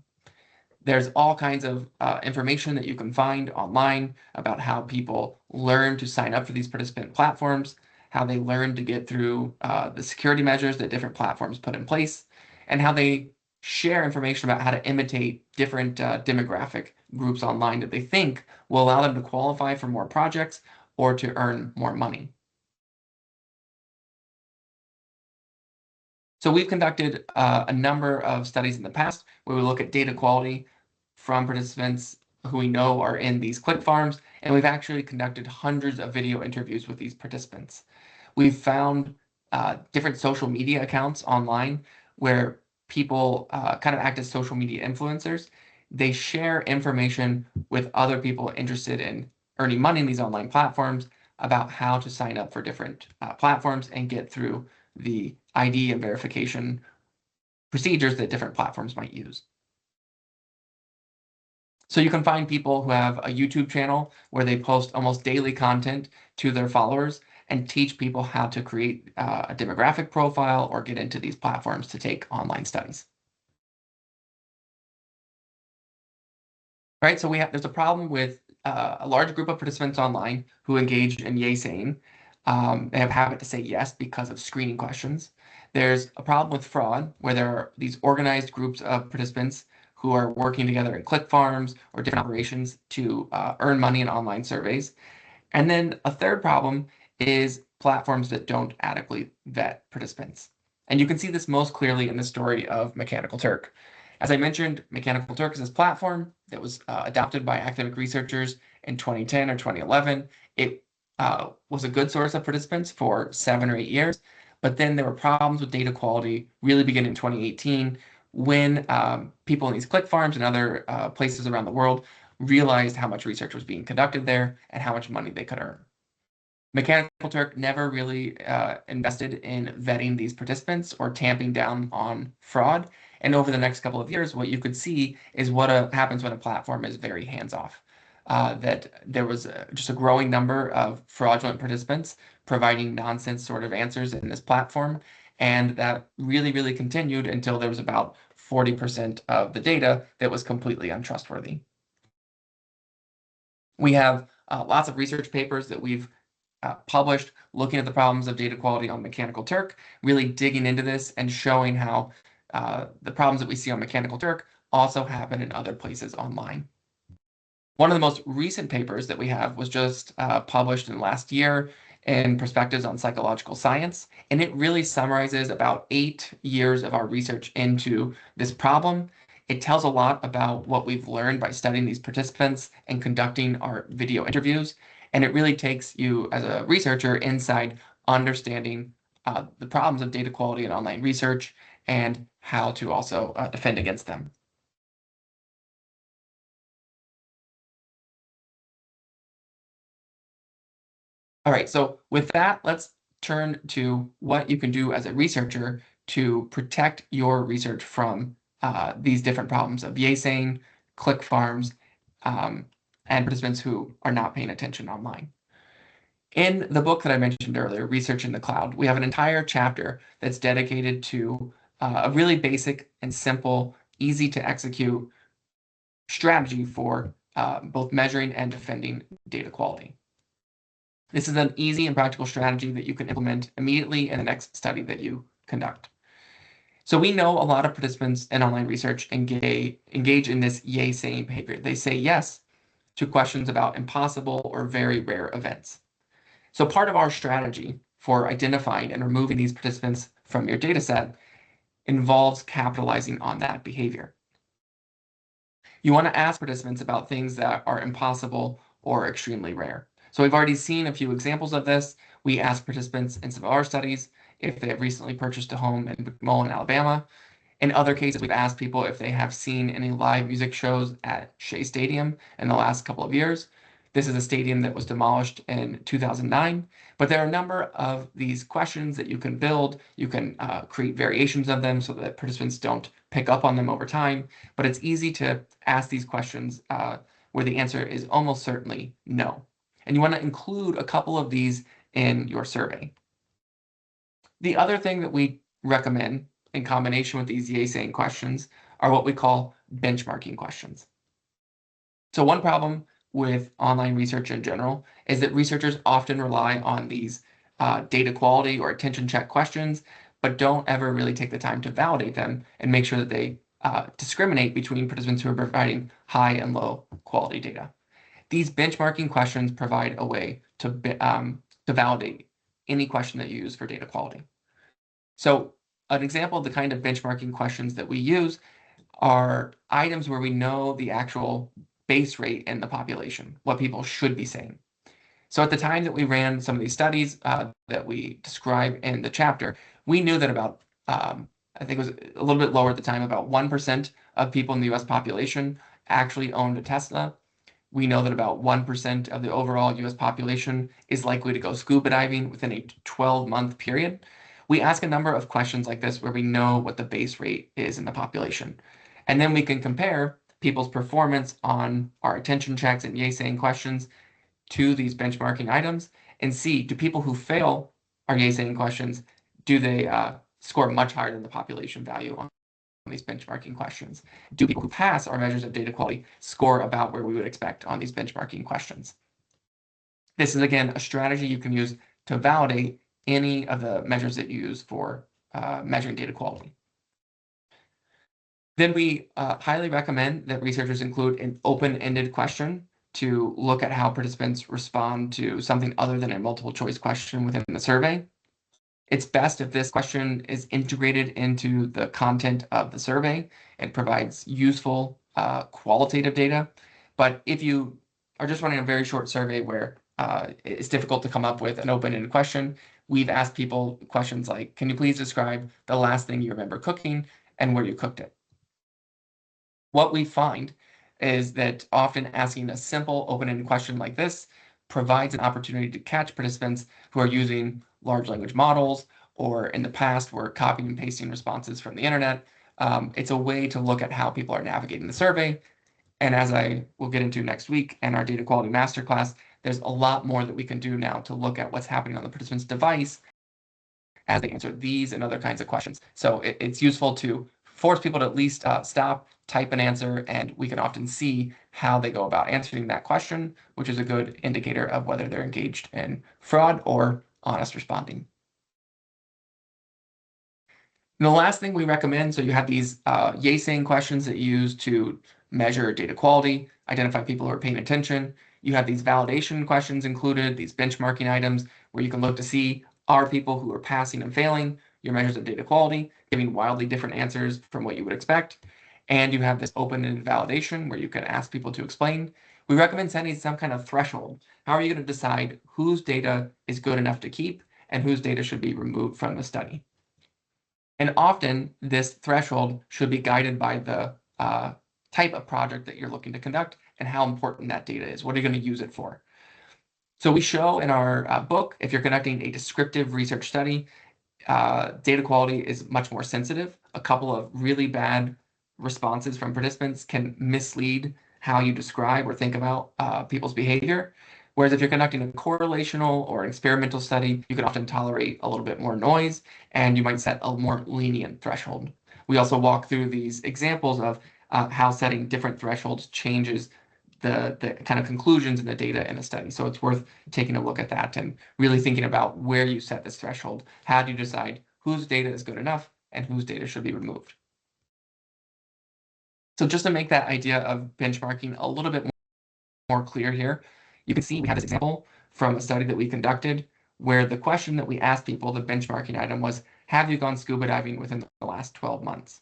Speaker 1: There's all kinds of information that you can find online about how people learn to sign up for these participant platforms, how they learn to get through the security measures that different platforms put in place, and how they share information about how to imitate different demographic groups online that they think will allow them to qualify for more projects or to earn more money. So we've conducted a number of studies in the past where we look at data quality from participants who we know are in these click farms, and we've actually conducted hundreds of video interviews with these participants. We've found different social media accounts online where people kind of act as social media influencers. They share information with other people interested in earning money in these online platforms about how to sign up for different platforms and get through the ID and verification procedures that different platforms might use. So you can find people who have a YouTube channel where they post almost daily content to their followers and teach people how to create a demographic profile or get into these platforms to take online studies. Right, so there's a problem with a large group of participants online who engage in yay saying. They have a habit to say yes because of screening questions. There's a problem with fraud where there are these organized groups of participants who are working together in click farms or different operations to earn money in online surveys. And then a third problem is platforms that don't adequately vet participants. And you can see this most clearly in the story of Mechanical Turk. As I mentioned, Mechanical Turk is this platform that was adopted by academic researchers in 2010 or 2011. It was a good source of participants for 7 or 8 years, but then there were problems with data quality really beginning in 2018 when people in these click farms and other places around the world realized how much research was being conducted there and how much money they could earn. Mechanical Turk never really invested in vetting these participants or tamping down on fraud. And over the next couple of years, what you could see is what happens when a platform is very hands-off. That there was just a growing number of fraudulent participants providing nonsense sort of answers in this platform. And that really, really continued until there was about 40% of the data that was completely untrustworthy. We have lots of research papers that we've published looking at the problems of data quality on Mechanical Turk, really digging into this and showing how the problems that we see on Mechanical Turk also happen in other places online. One of the most recent papers that we have was just published in last year in Perspectives on Psychological Science, and it really summarizes about 8 years of our research into this problem. It tells a lot about what we've learned by studying these participants and conducting our video interviews, and it really takes you as a researcher inside understanding the problems of data quality in online research and how to also defend against them. All right, so with that, let's turn to what you can do as a researcher to protect your research from these different problems of yay-saying, click farms, and participants who are not paying attention online. In the book that I mentioned earlier, Research in the Cloud, we have an entire chapter that's dedicated to a really basic and simple, easy to execute strategy for both measuring and defending data quality. This is an easy and practical strategy that you can implement immediately in the next study that you conduct. So we know a lot of participants in online research engage in this yay-saying behavior. They say yes to questions about impossible or very rare events. So part of our strategy for identifying and removing these participants from your data set involves capitalizing on that behavior. You want to ask participants about things that are impossible or extremely rare. So we've already seen a few examples of this. We asked participants in some of our studies if they have recently purchased a home in McMullen, Alabama. In other cases, we've asked people if they have seen any live music shows at Shea Stadium in the last couple of years. This is a stadium that was demolished in 2009, but there are a number of these questions that you can build. You can create variations of them so that participants don't pick up on them over time, but it's easy to ask these questions where the answer is almost certainly no. And you want to include a couple of these in your survey. The other thing that we recommend in combination with these yay-saying questions are what we call benchmarking questions. So one problem with online research in general is that researchers often rely on these data quality or attention check questions, but don't ever really take the time to validate them and make sure that they discriminate between participants who are providing high and low quality data. These benchmarking questions provide a way to validate any question that you use for data quality. So an example of the kind of benchmarking questions that we use are items where we know the actual base rate in the population, what people should be saying. So at the time that we ran some of these studies that we describe in the chapter, we knew that about, I think it was a little bit lower at the time, about 1% of people in the US population actually owned a Tesla. We know that about 1% of the overall US population is likely to go scuba diving within a 12-month period. We ask a number of questions like this where we know what the base rate is in the population. And then we can compare people's performance on our attention checks and yay-saying questions to these benchmarking items and see, do people who fail our yay-saying questions, do they score much higher than the population value on these benchmarking questions? Do people who pass our measures of data quality score about where we would expect on these benchmarking questions? This is, again, a strategy you can use to validate any of the measures that you use for measuring data quality. Then we highly recommend that researchers include an open-ended question to look at how participants respond to something other than a multiple choice question within the survey. It's best if this question is integrated into the content of the survey and provides useful qualitative data. But if you are just running a very short survey where it's difficult to come up with an open-ended question, we've asked people questions like, can you please describe the last thing you remember cooking and where you cooked it? What we find is that often asking a simple open-ended question like this provides an opportunity to catch participants who are using large language models or in the past were copying and pasting responses from the internet. It's a way to look at how people are navigating the survey. And as I will get into next week in our data quality masterclass, there's a lot more that we can do now to look at what's happening on the participant's device as they answer these and other kinds of questions. So it's useful to force people to at least stop, type an answer, and we can often see how they go about answering that question, which is a good indicator of whether they're engaged in fraud or honest responding. And the last thing we recommend, so you have these yay-saying questions that you use to measure data quality, identify people who are paying attention. You have these validation questions included, these benchmarking items where you can look to see, are people who are passing and failing your measures of data quality, giving wildly different answers from what you would expect. And you have this open-ended validation where you can ask people to explain. We recommend setting some kind of threshold. How are you going to decide whose data is good enough to keep and whose data should be removed from the study? And often this threshold should be guided by the type of project that you're looking to conduct and how important that data is. What are you going to use it for? So we show in our book, if you're conducting a descriptive research study, data quality is much more sensitive. A couple of really bad responses from participants can mislead how you describe or think about people's behavior. Whereas if you're conducting a correlational or experimental study, you can often tolerate a little bit more noise and you might set a more lenient threshold. We also walk through these examples of how setting different thresholds changes the kind of conclusions in the data in a study. So it's worth taking a look at that and really thinking about where you set this threshold. How do you decide whose data is good enough and whose data should be removed? So just to make that idea of benchmarking a little bit more clear here, you can see we have this example from a study that we conducted where the question that we asked people, the benchmarking item was, have you gone scuba diving within the last 12 months?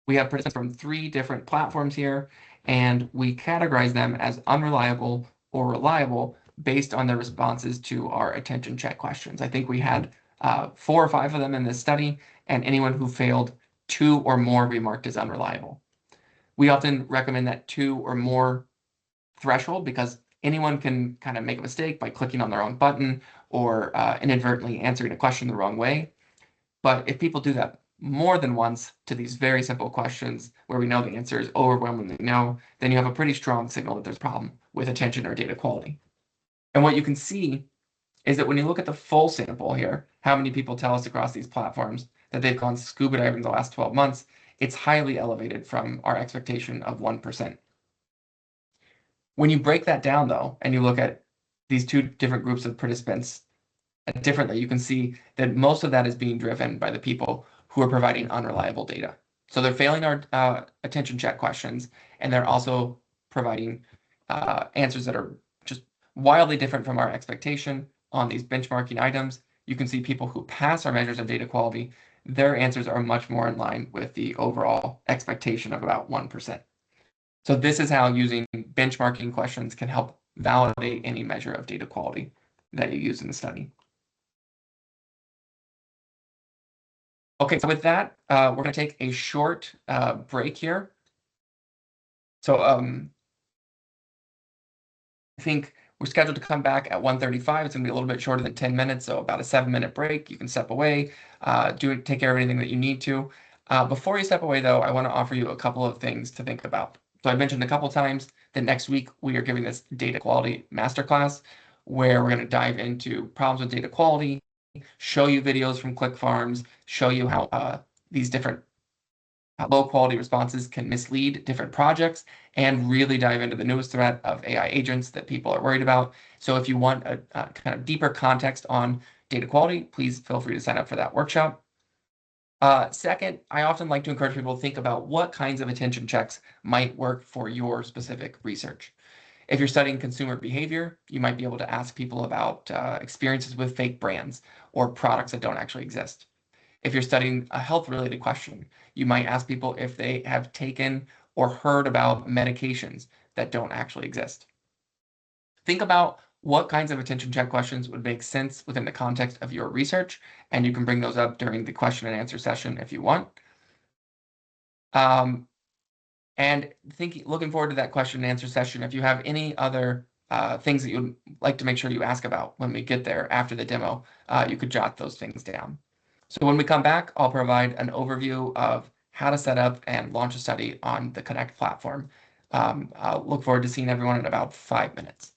Speaker 1: We have participants from 3 different platforms here, and we categorize them as unreliable or reliable based on their responses to our attention check questions. I think we had 4 or 5 of them in this study, and anyone who failed 2 or more we marked as unreliable. We often recommend that 2 or more threshold because anyone can kind of make a mistake by clicking on the wrong button or inadvertently answering a question the wrong way. But if people do that more than once to these very simple questions where we know the answer is overwhelmingly no, then you have a pretty strong signal that there's a problem with attention or data quality. And what you can see is that when you look at the full sample here, how many people tell us across these platforms that they've gone scuba diving in the last 12 months, it's highly elevated from our expectation of 1%. When you break that down, though, and you look at these 2 different groups of participants differently, you can see that most of that is being driven by the people who are providing unreliable data. So they're failing our attention check questions, and they're also providing answers that are just wildly different from our expectation on these benchmarking items. You can see people who pass our measures of data quality, their answers are much more in line with the overall expectation of about 1%. So this is how using benchmarking questions can help validate any measure of data quality that you use in the study. Okay, so with that, we're going to take a short break here. So I think we're scheduled to come back at 1:35. It's going to be a little bit shorter than 10 minutes, so about a 7-minute break. You can step away, take care of anything that you need to. Before you step away, though, I want to offer you a couple of things to think about. So I mentioned a couple times that next week we are giving this data quality masterclass, where we're going to dive into problems with data quality, show you videos from ClickFarms, show you how these different low quality responses can mislead different projects, and really dive into the newest threat of AI agents that people are worried about. So if you want a kind of deeper context on data quality, please feel free to sign up for that workshop. Second, I often like to encourage people to think about what kinds of attention checks might work for your specific research. If you're studying consumer behavior, you might be able to ask people about experiences with fake brands or products that don't actually exist. If you're studying a health-related question, you might ask people if they have taken or heard about medications that don't actually exist. Think about what kinds of attention check questions would make sense within the context of your research, and you can bring those up during the question and answer session if you want. And looking forward to that question and answer session. If you have any other things that you'd like to make sure you ask about when we get there after the demo, you could jot those things down. So when we come back, I'll provide an overview of how to set up and launch a study on the Connect platform. I'll look forward to seeing everyone in about 5 minutes.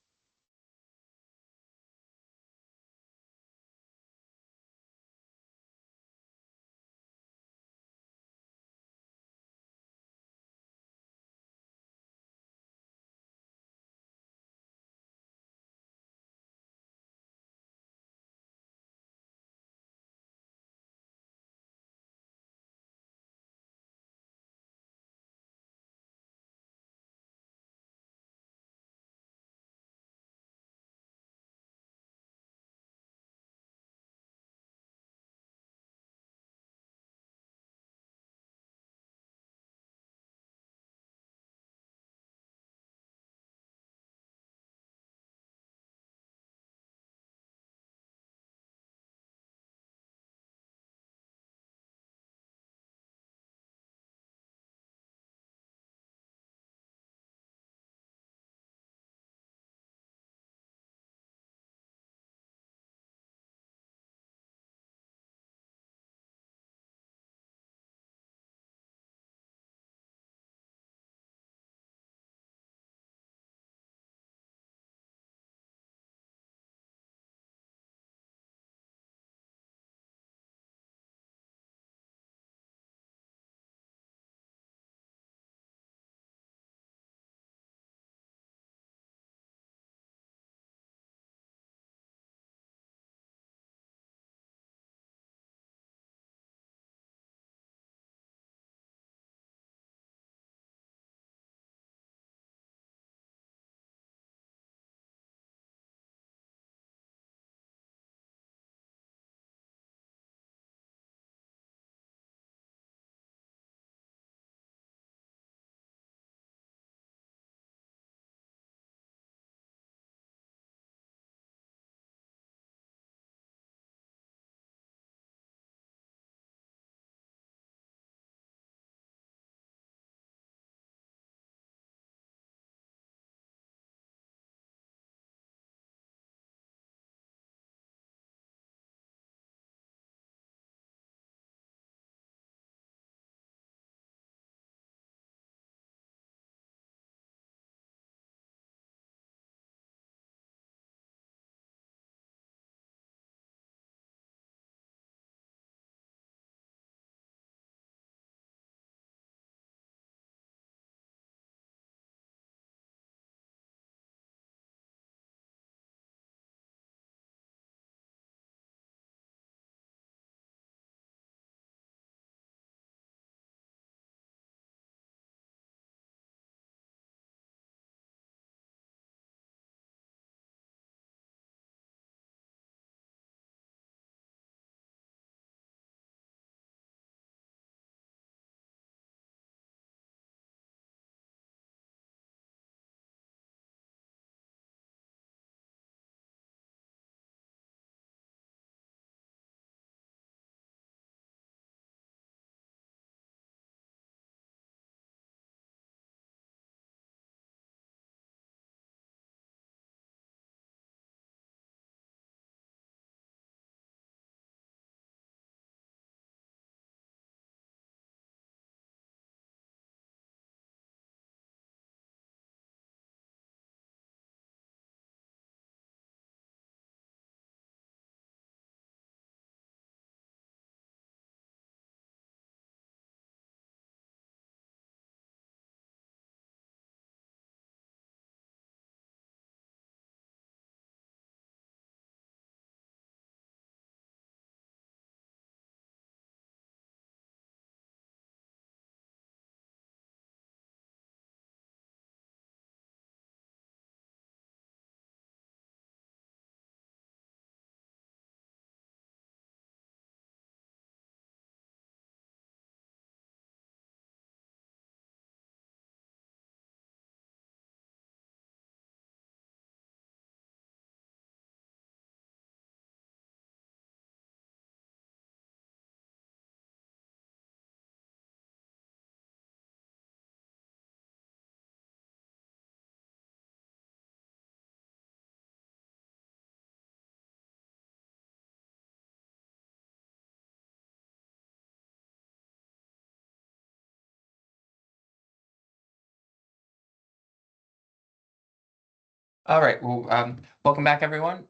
Speaker 1: All right, well, welcome back, everyone.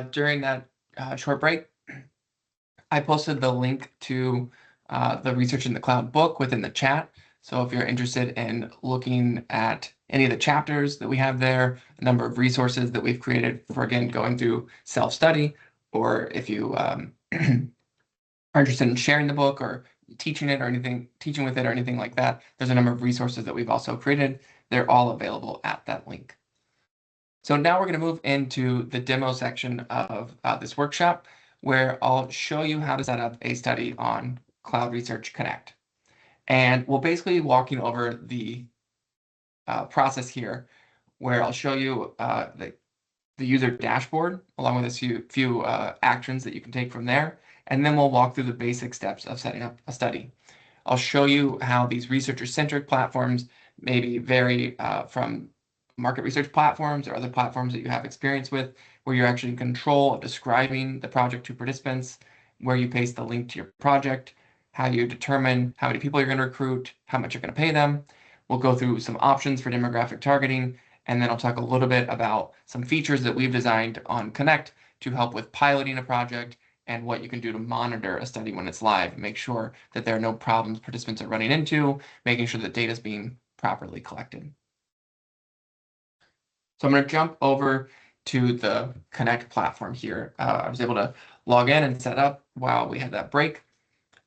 Speaker 1: During that short break, I posted the link to the Research in the Cloud book within the chat. So if you're interested in looking at any of the chapters that we have there, a number of resources that we've created for, again, going through self-study, or if you are interested in sharing the book or teaching it or anything, teaching with it or anything like that, there's a number of resources that we've also created. They're all available at that link. So now we're going to move into the demo section of this workshop, where I'll show you how to set up a study on CloudResearch Connect. And we'll basically be walking over the process here, where I'll show you the user dashboard, along with a few actions that you can take from there. And then we'll walk through the basic steps of setting up a study. I'll show you how these researcher-centric platforms maybe vary from market research platforms or other platforms that you have experience with, where you're actually in control of describing the project to participants, where you paste the link to your project, how you determine how many people you're going to recruit, how much you're going to pay them. We'll go through some options for demographic targeting, and then I'll talk a little bit about some features that we've designed on Connect to help with piloting a project and what you can do to monitor a study when it's live, make sure that there are no problems participants are running into, making sure that data is being properly collected. So I'm going to jump over to the Connect platform here. I was able to log in and set up while we had that break.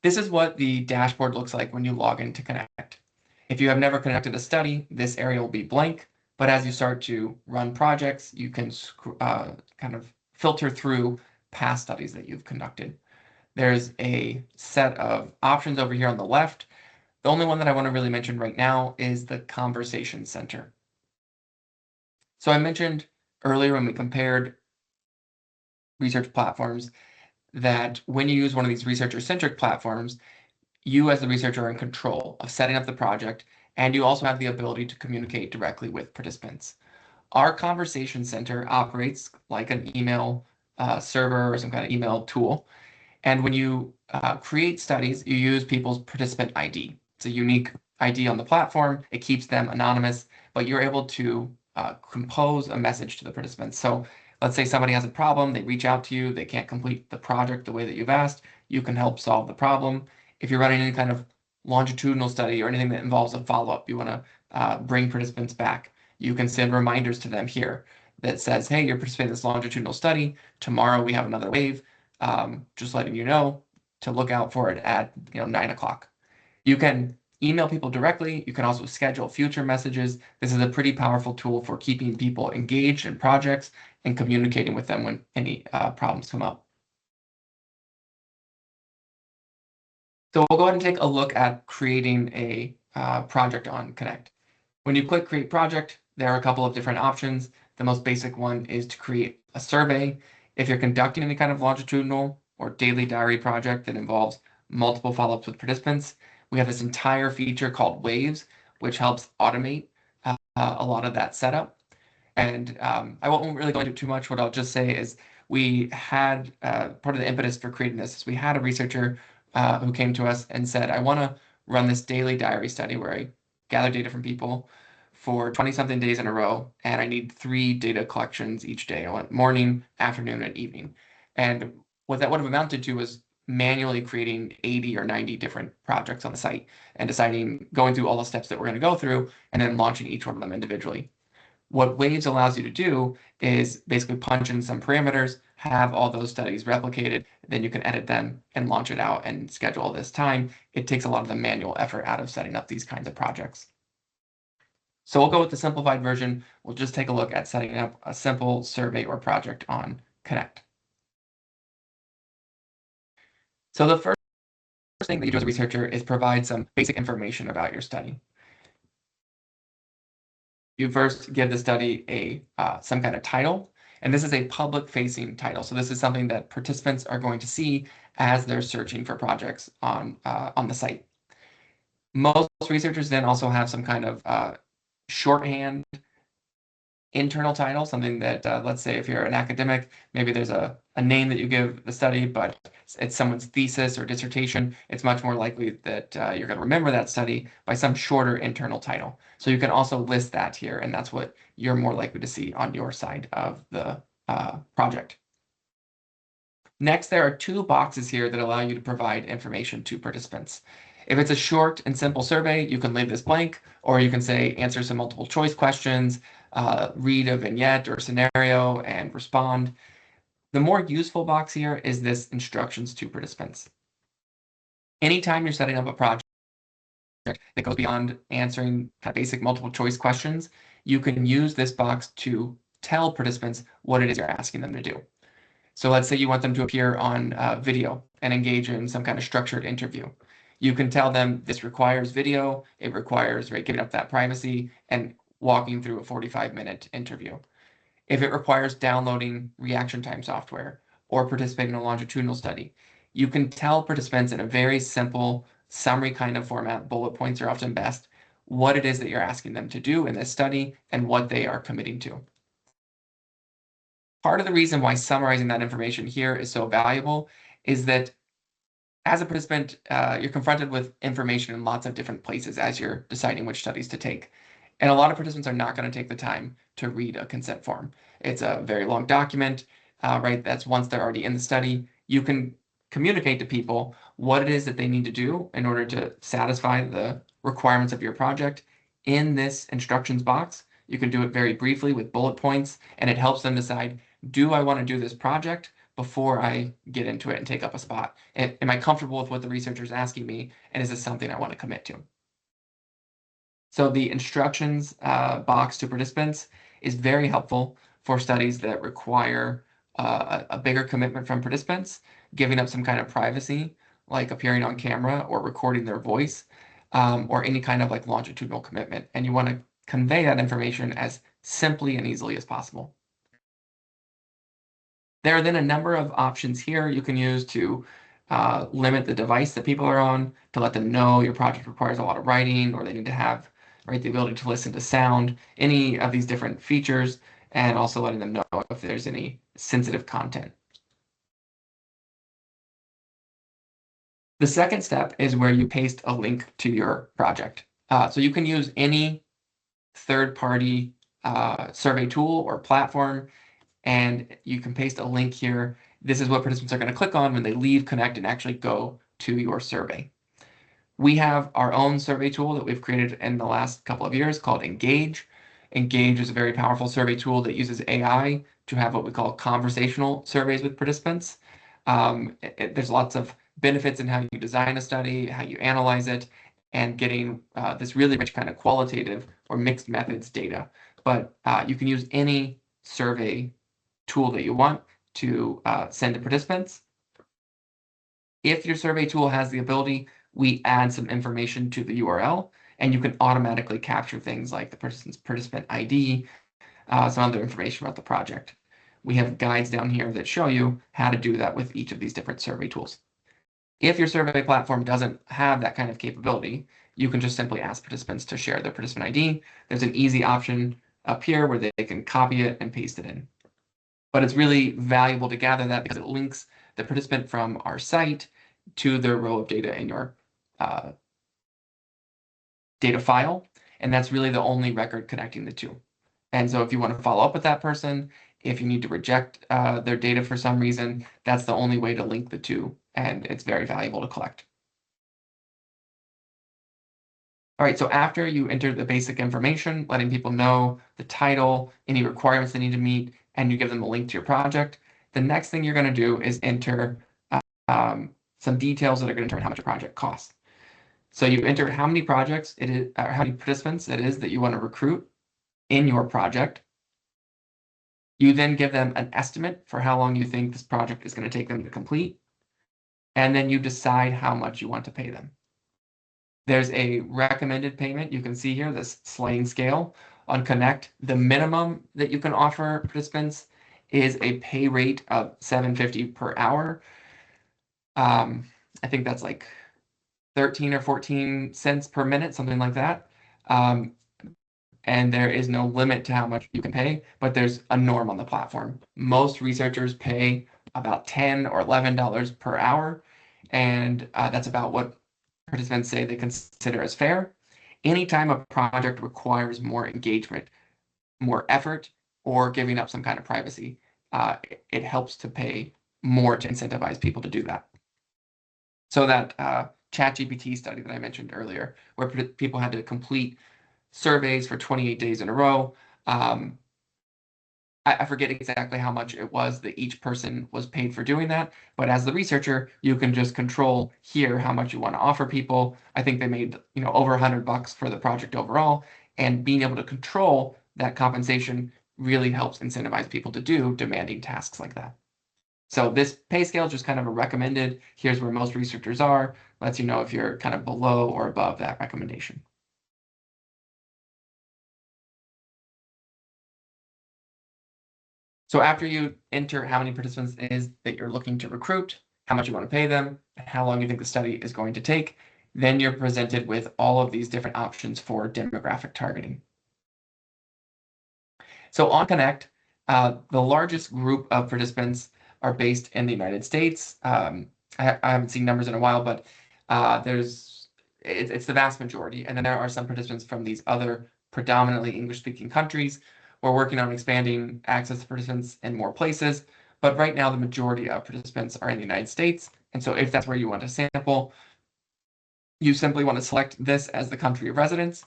Speaker 1: This is what the dashboard looks like when you log into Connect. If you have never conducted a study, this area will be blank, but as you start to run projects, you can kind of filter through past studies that you've conducted. There's a set of options over here on the left. The only one that I want to really mention right now is the Conversation Center. So I mentioned earlier when we compared research platforms that when you use one of these researcher-centric platforms, you as the researcher are in control of setting up the project, and you also have the ability to communicate directly with participants. Our Conversation Center operates like an email server or some kind of email tool. And when you create studies, you use people's participant ID. It's a unique ID on the platform. It keeps them anonymous, but you're able to compose a message to the participants. So let's say somebody has a problem, they reach out to you, they can't complete the project the way that you've asked, you can help solve the problem. If you're running any kind of longitudinal study or anything that involves a follow-up, you want to bring participants back, you can send reminders to them here that says, hey, you're participating in this longitudinal study. Tomorrow we have another wave. Just letting you know to look out for it at 9 o'clock. You can email people directly. You can also schedule future messages. This is a pretty powerful tool for keeping people engaged in projects and communicating with them when any problems come up. So we'll go ahead and take a look at creating a project on Connect. When you click Create Project, there are a couple of different options. The most basic one is to create a survey. If you're conducting any kind of longitudinal or daily diary project that involves multiple follow-ups with participants, we have this entire feature called Waves, which helps automate a lot of that setup. And I won't really go into too much. What I'll just say is we had part of the impetus for creating this is we had a researcher who came to us and said, I want to run this daily diary study where I gather data from people for 20-something days in a row, and I need 3 data collections each day. I want morning, afternoon, and evening. And what that would have amounted to was manually creating 80 or 90 different projects on the site and going through all the steps that we're going to go through, and then launching each one of them individually. What Waves allows you to do is basically punch in some parameters, have all those studies replicated, then you can edit them and launch it out and schedule this time. It takes a lot of the manual effort out of setting up these kinds of projects. So we'll go with the simplified version. We'll just take a look at setting up a simple survey or project on Connect. So the first thing that you do as a researcher is provide some basic information about your study. You first give the study some kind of title, and this is a public-facing title. So this is something that participants are going to see as they're searching for projects on the site. Most researchers then also have some kind of shorthand internal title, something that, let's say if you're an academic, maybe there's a name that you give the study, but it's someone's thesis or dissertation. It's much more likely that you're going to remember that study by some shorter internal title. So you can also list that here, and that's what you're more likely to see on your side of the project. Next, there are two boxes here that allow you to provide information to participants. If it's a short and simple survey, you can leave this blank, or you can say answer some multiple choice questions, read a vignette or scenario, and respond. The more useful box here is this instructions to participants. Anytime you're setting up a project that goes beyond answering kind of basic multiple choice questions, you can use this box to tell participants what it is you're asking them to do. So let's say you want them to appear on video and engage in some kind of structured interview. You can tell them this requires video, it requires giving up that privacy and walking through a 45-minute interview. If it requires downloading reaction time software or participating in a longitudinal study, you can tell participants in a very simple summary kind of format, bullet points are often best, what it is that you're asking them to do in this study and what they are committing to. Part of the reason why summarizing that information here is so valuable is that as a participant, you're confronted with information in lots of different places as you're deciding which studies to take. And a lot of participants are not going to take the time to read a consent form. It's a very long document, right? That's once they're already in the study. You can communicate to people what it is that they need to do in order to satisfy the requirements of your project in this instructions box. You can do it very briefly with bullet points, and it helps them decide, do I want to do this project before I get into it and take up a spot? Am I comfortable with what the researcher is asking me? And is this something I want to commit to? So the instructions box to participants is very helpful for studies that require a bigger commitment from participants, giving up some kind of privacy, like appearing on camera or recording their voice, or any kind of longitudinal commitment. And you want to convey that information as simply and easily as possible. There are then a number of options here you can use to limit the device that people are on, to let them know your project requires a lot of writing, or they need to have the ability to listen to sound, any of these different features, and also letting them know if there's any sensitive content. The second step is where you paste a link to your project. So you can use any third-party survey tool or platform, and you can paste a link here. This is what participants are going to click on when they leave Connect and actually go to your survey. We have our own survey tool that we've created in the last couple of years called Engage. Engage is a very powerful survey tool that uses AI to have what we call conversational surveys with participants. There's lots of benefits in how you design a study, how you analyze it, and getting this really rich kind of qualitative or mixed methods data. But you can use any survey tool that you want to send to participants. If your survey tool has the ability, we add some information to the URL, and you can automatically capture things like the person's participant ID, some other information about the project. We have guides down here that show you how to do that with each of these different survey tools. If your survey platform doesn't have that kind of capability, you can just simply ask participants to share their participant ID. There's an easy option up here where they can copy it and paste it in. But it's really valuable to gather that because it links the participant from our site to the row of data in your data file. And that's really the only record connecting the two. And so if you want to follow up with that person, if you need to reject their data for some reason, that's the only way to link the two. And it's very valuable to collect. All right, so after you enter the basic information, letting people know the title, any requirements they need to meet, and you give them a link to your project, the next thing you're going to do is enter some details that are going to determine how much a project costs. So you enter how many projects it is, or how many participants it is that you want to recruit in your project. You then give them an estimate for how long you think this project is going to take them to complete. And then you decide how much you want to pay them. There's a recommended payment. You can see here this sliding scale on Connect. The minimum that you can offer participants is a pay rate of $7.50 per hour. I think that's like 13 or 14 cents per minute, something like that. and there is no limit to how much you can pay, but there's a norm on the platform. Most researchers pay about $10 or $11 per hour, and that's about what participants say they consider as fair. Anytime a project requires more engagement, more effort, or giving up some kind of privacy, it helps to pay more to incentivize people to do that. So that ChatGPT study that I mentioned earlier, where people had to complete surveys for 28 days in a row. I forget exactly how much it was that each person was paid for doing that, but as the researcher, you can just control here how much you want to offer people. I think they made over $100 for the project overall, and being able to control that compensation really helps incentivize people to do demanding tasks like that. So this pay scale is just kind of a recommended, here's where most researchers are, lets you know if you're kind of below or above that recommendation. So after you enter how many participants it is that you're looking to recruit, how much you want to pay them, how long you think the study is going to take, then you're presented with all of these different options for demographic targeting. So on Connect, the largest group of participants are based in the United States. I haven't seen numbers in a while, but it's the vast majority. And then there are some participants from these other predominantly English-speaking countries. We're working on expanding access to participants in more places. But right now, the majority of participants are in the United States. And so if that's where you want to sample, you simply want to select this as the country of residence.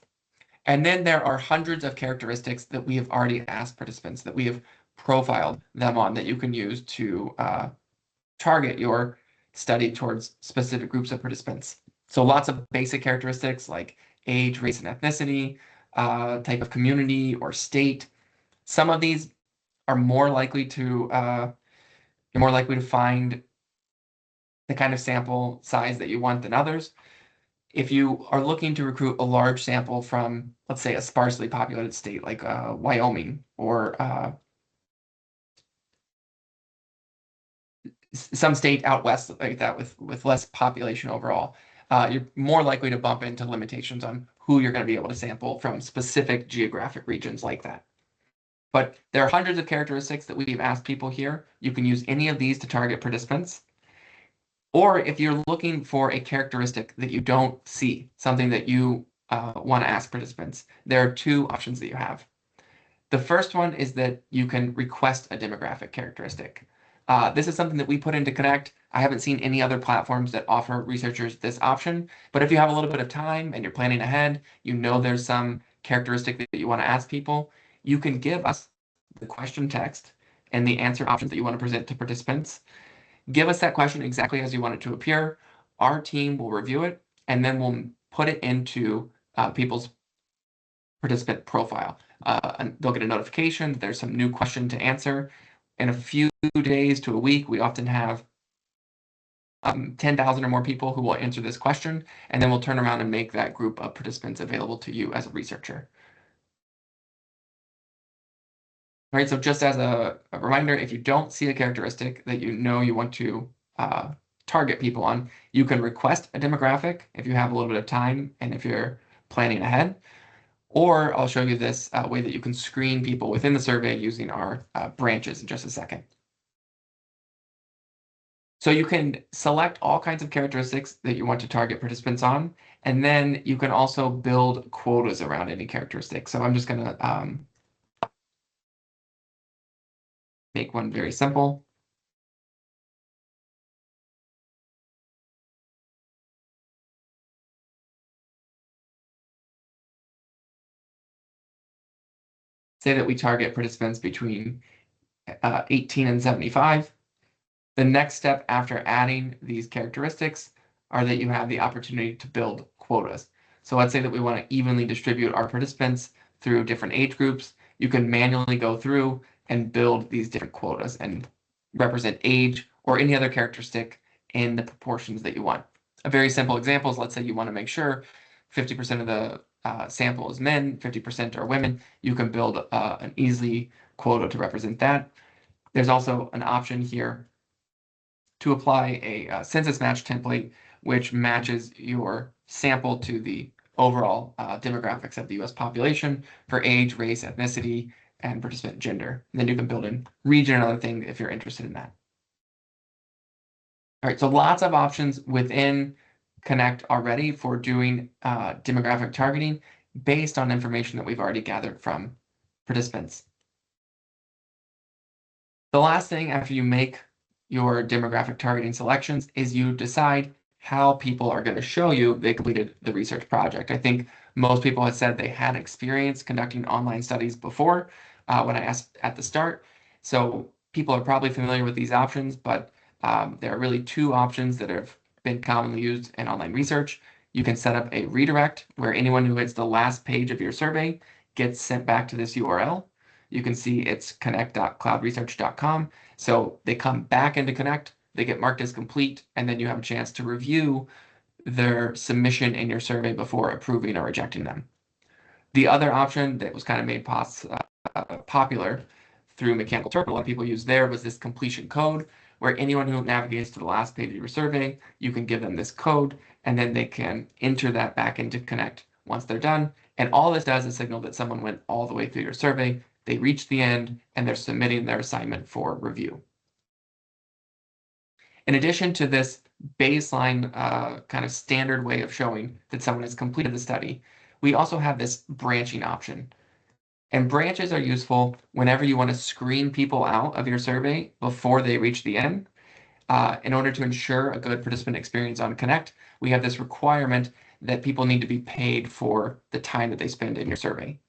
Speaker 1: And then there are hundreds of characteristics that we have already asked participants, that we have profiled them on, that you can use to target your study towards specific groups of participants. So lots of basic characteristics like age, race, and ethnicity, type of community or state. Some of these are more likely to you're more likely to find the kind of sample size that you want than others. If you are looking to recruit a large sample from, let's say, a sparsely populated state like Wyoming or some state out west like that with less population overall, you're more likely to bump into limitations on who you're going to be able to sample from specific geographic regions like that. But there are hundreds of characteristics that we've asked people here. You can use any of these to target participants. Or if you're looking for a characteristic that you don't see, something that you want to ask participants, there are two options that you have. The first one is that you can request a demographic characteristic. This is something that we put into Connect. I haven't seen any other platforms that offer researchers this option, but if you have a little bit of time and you're planning ahead, you know there's some characteristic that you want to ask people, you can give us the question text and the answer options that you want to present to participants. Give us that question exactly as you want it to appear. Our team will review it, and then we'll put it into people's participant profile. And they'll get a notification that there's some new question to answer. In a few days to a week, we often have 10,000 or more people who will answer this question, and then we'll turn around and make that group of participants available to you as a researcher. All right, so just as a reminder, if you don't see a characteristic that you know you want to target people on, you can request a demographic if you have a little bit of time and if you're planning ahead. Or I'll show you this way that you can screen people within the survey using our branches in just a second. So you can select all kinds of characteristics that you want to target participants on, and then you can also build quotas around any characteristic. So I'm just going to make one very simple. Say that we target participants between 18 and 75. The next step after adding these characteristics are that you have the opportunity to build quotas. So let's say that we want to evenly distribute our participants through different age groups. You can manually go through and build these different quotas and represent age or any other characteristic in the proportions that you want. A very simple example is, let's say you want to make sure 50% of the sample is men, 50% are women. You can build an easy quota to represent that. There's also an option here to apply a census match template, which matches your sample to the overall demographics of the US population for age, race, ethnicity, and participant gender. And then you can build in region and other things if you're interested in that. All right, so lots of options within Connect already for doing demographic targeting based on information that we've already gathered from participants. The last thing after you make your demographic targeting selections is you decide how people are going to show you they completed the research project. I think most people had said they had experience conducting online studies before when I asked at the start. So people are probably familiar with these options, but there are really two options that have been commonly used in online research. You can set up a redirect where anyone who hits the last page of your survey gets sent back to this URL. You can see it's connect.cloudresearch.com. So they come back into Connect, they get marked as complete, and then you have a chance to review their submission in your survey before approving or rejecting them. The other option that was kind of made popular through Mechanical Turk, a lot of people use there, was this completion code, where anyone who navigates to the last page of your survey, you can give them this code, and then they can enter that back into Connect once they're done. And all this does is signal that someone went all the way through your survey, they reached the end, and they're submitting their assignment for review. In addition to this baseline kind of standard way of showing that someone has completed the study, we also have this branching option. And branches are useful whenever you want to screen people out of your survey before they reach the end. In order to ensure a good participant experience on Connect, we have this requirement that people need to be paid for the time that they spend in your survey.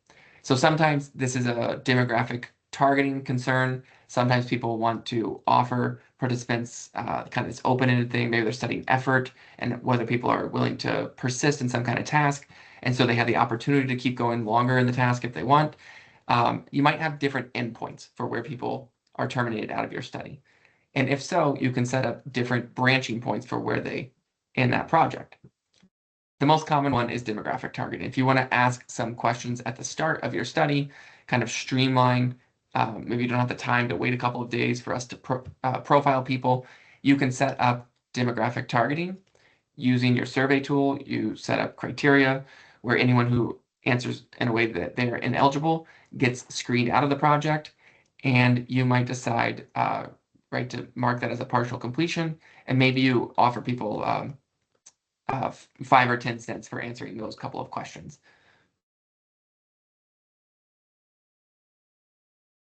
Speaker 1: So sometimes this is a demographic targeting concern. Sometimes people want to offer participants kind of this open-ended thing. Maybe they're studying effort and whether people are willing to persist in some kind of task. And so they have the opportunity to keep going longer in the task if they want. You might have different endpoints for where people are terminated out of your study. And if so, you can set up different branching points for where they in that project. The most common one is demographic targeting. If you want to ask some questions at the start of your study, kind of streamline, maybe you don't have the time to wait a couple of days for us to profile people, you can set up demographic targeting using your survey tool. You set up criteria where anyone who answers in a way that they're ineligible gets screened out of the project, and you might decide right to mark that as a partial completion, and maybe you offer people 5 or 10 cents for answering those couple of questions.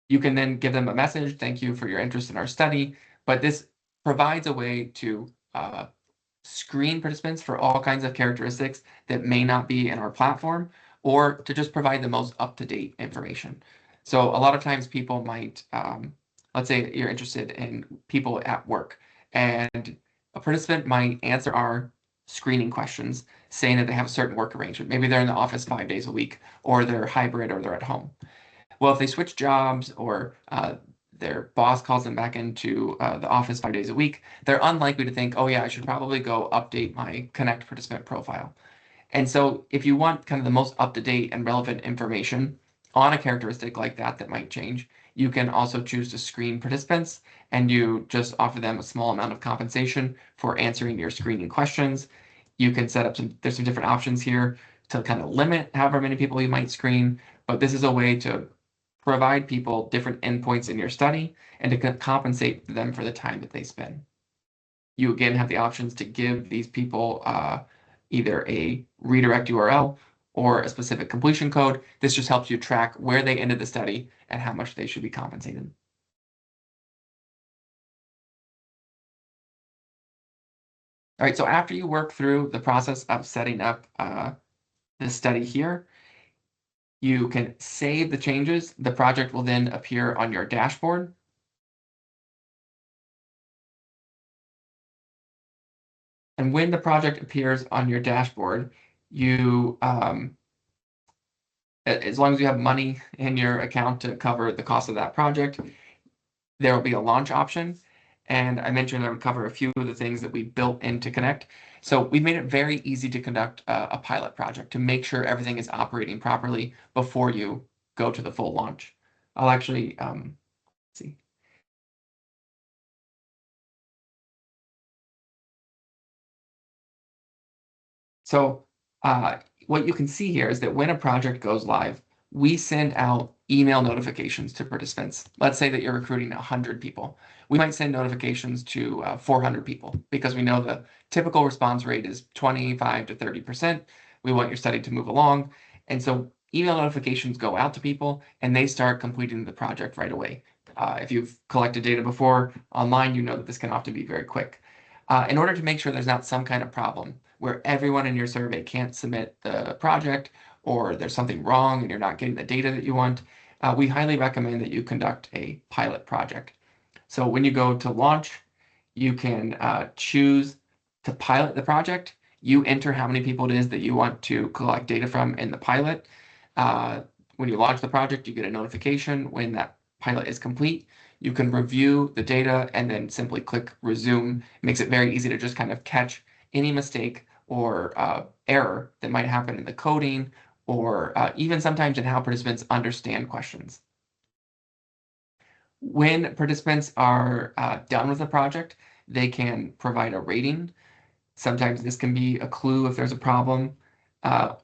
Speaker 1: You can then give them a message, thank you for your interest in our study, but this provides a way to screen participants for all kinds of characteristics that may not be in our platform, or to just provide the most up-to-date information. So a lot of times people might, let's say you're interested in people at work, and a participant might answer our screening questions saying that they have a certain work arrangement. Maybe they're in the office 5 days a week, or they're hybrid, or they're at home. Well, if they switch jobs, or their boss calls them back into the office 5 days a week, they're unlikely to think, oh yeah, I should probably go update my Connect participant profile. And so if you want kind of the most up-to-date and relevant information on a characteristic like that might change, you can also choose to screen participants, and you just offer them a small amount of compensation for answering your screening questions. You can set up there's some different options here to kind of limit however many people you might screen, but this is a way to provide people different endpoints in your study and to compensate them for the time that they spend. You again have the options to give these people either a redirect URL or a specific completion code. This just helps you track where they ended the study and how much they should be compensated. All right, so after you work through the process of setting up this study here, you can save the changes. The project will then appear on your dashboard. And when the appears on your dashboard, you, as long as you have money in your account to cover the cost of that project, there will be a launch option. And I mentioned I would cover a few of the things that we built into Connect. So we've made it very easy to conduct a pilot project to make sure everything is operating properly before you go to the full launch. I'll actually see. So what you can see here is that when a project goes live, we send out email notifications to participants. Let's say that you're recruiting 100 people. We might send notifications to 400 people because we know the typical response rate is 25 to 30%. We want your study to move along. And so email notifications go out to people and they start completing the project right away. If you've collected data before online, you know that this can often be very quick. In order to make sure there's not some kind of problem where everyone in your survey can't submit the project or there's something wrong and you're not getting the data that you want, we highly recommend that you conduct a pilot project. So when you go to launch, you can choose to pilot the project. You enter how many people it is that you want to collect data from in the pilot. Uh, when you launch the project, you get a notification when that pilot is complete. You can review the data and then simply click resume. It makes it very easy to just kind of catch any mistake or error that might happen in the coding or even sometimes in how participants understand questions. When participants are done with the project, they can provide a rating. Sometimes this can be a clue if there's a problem uh,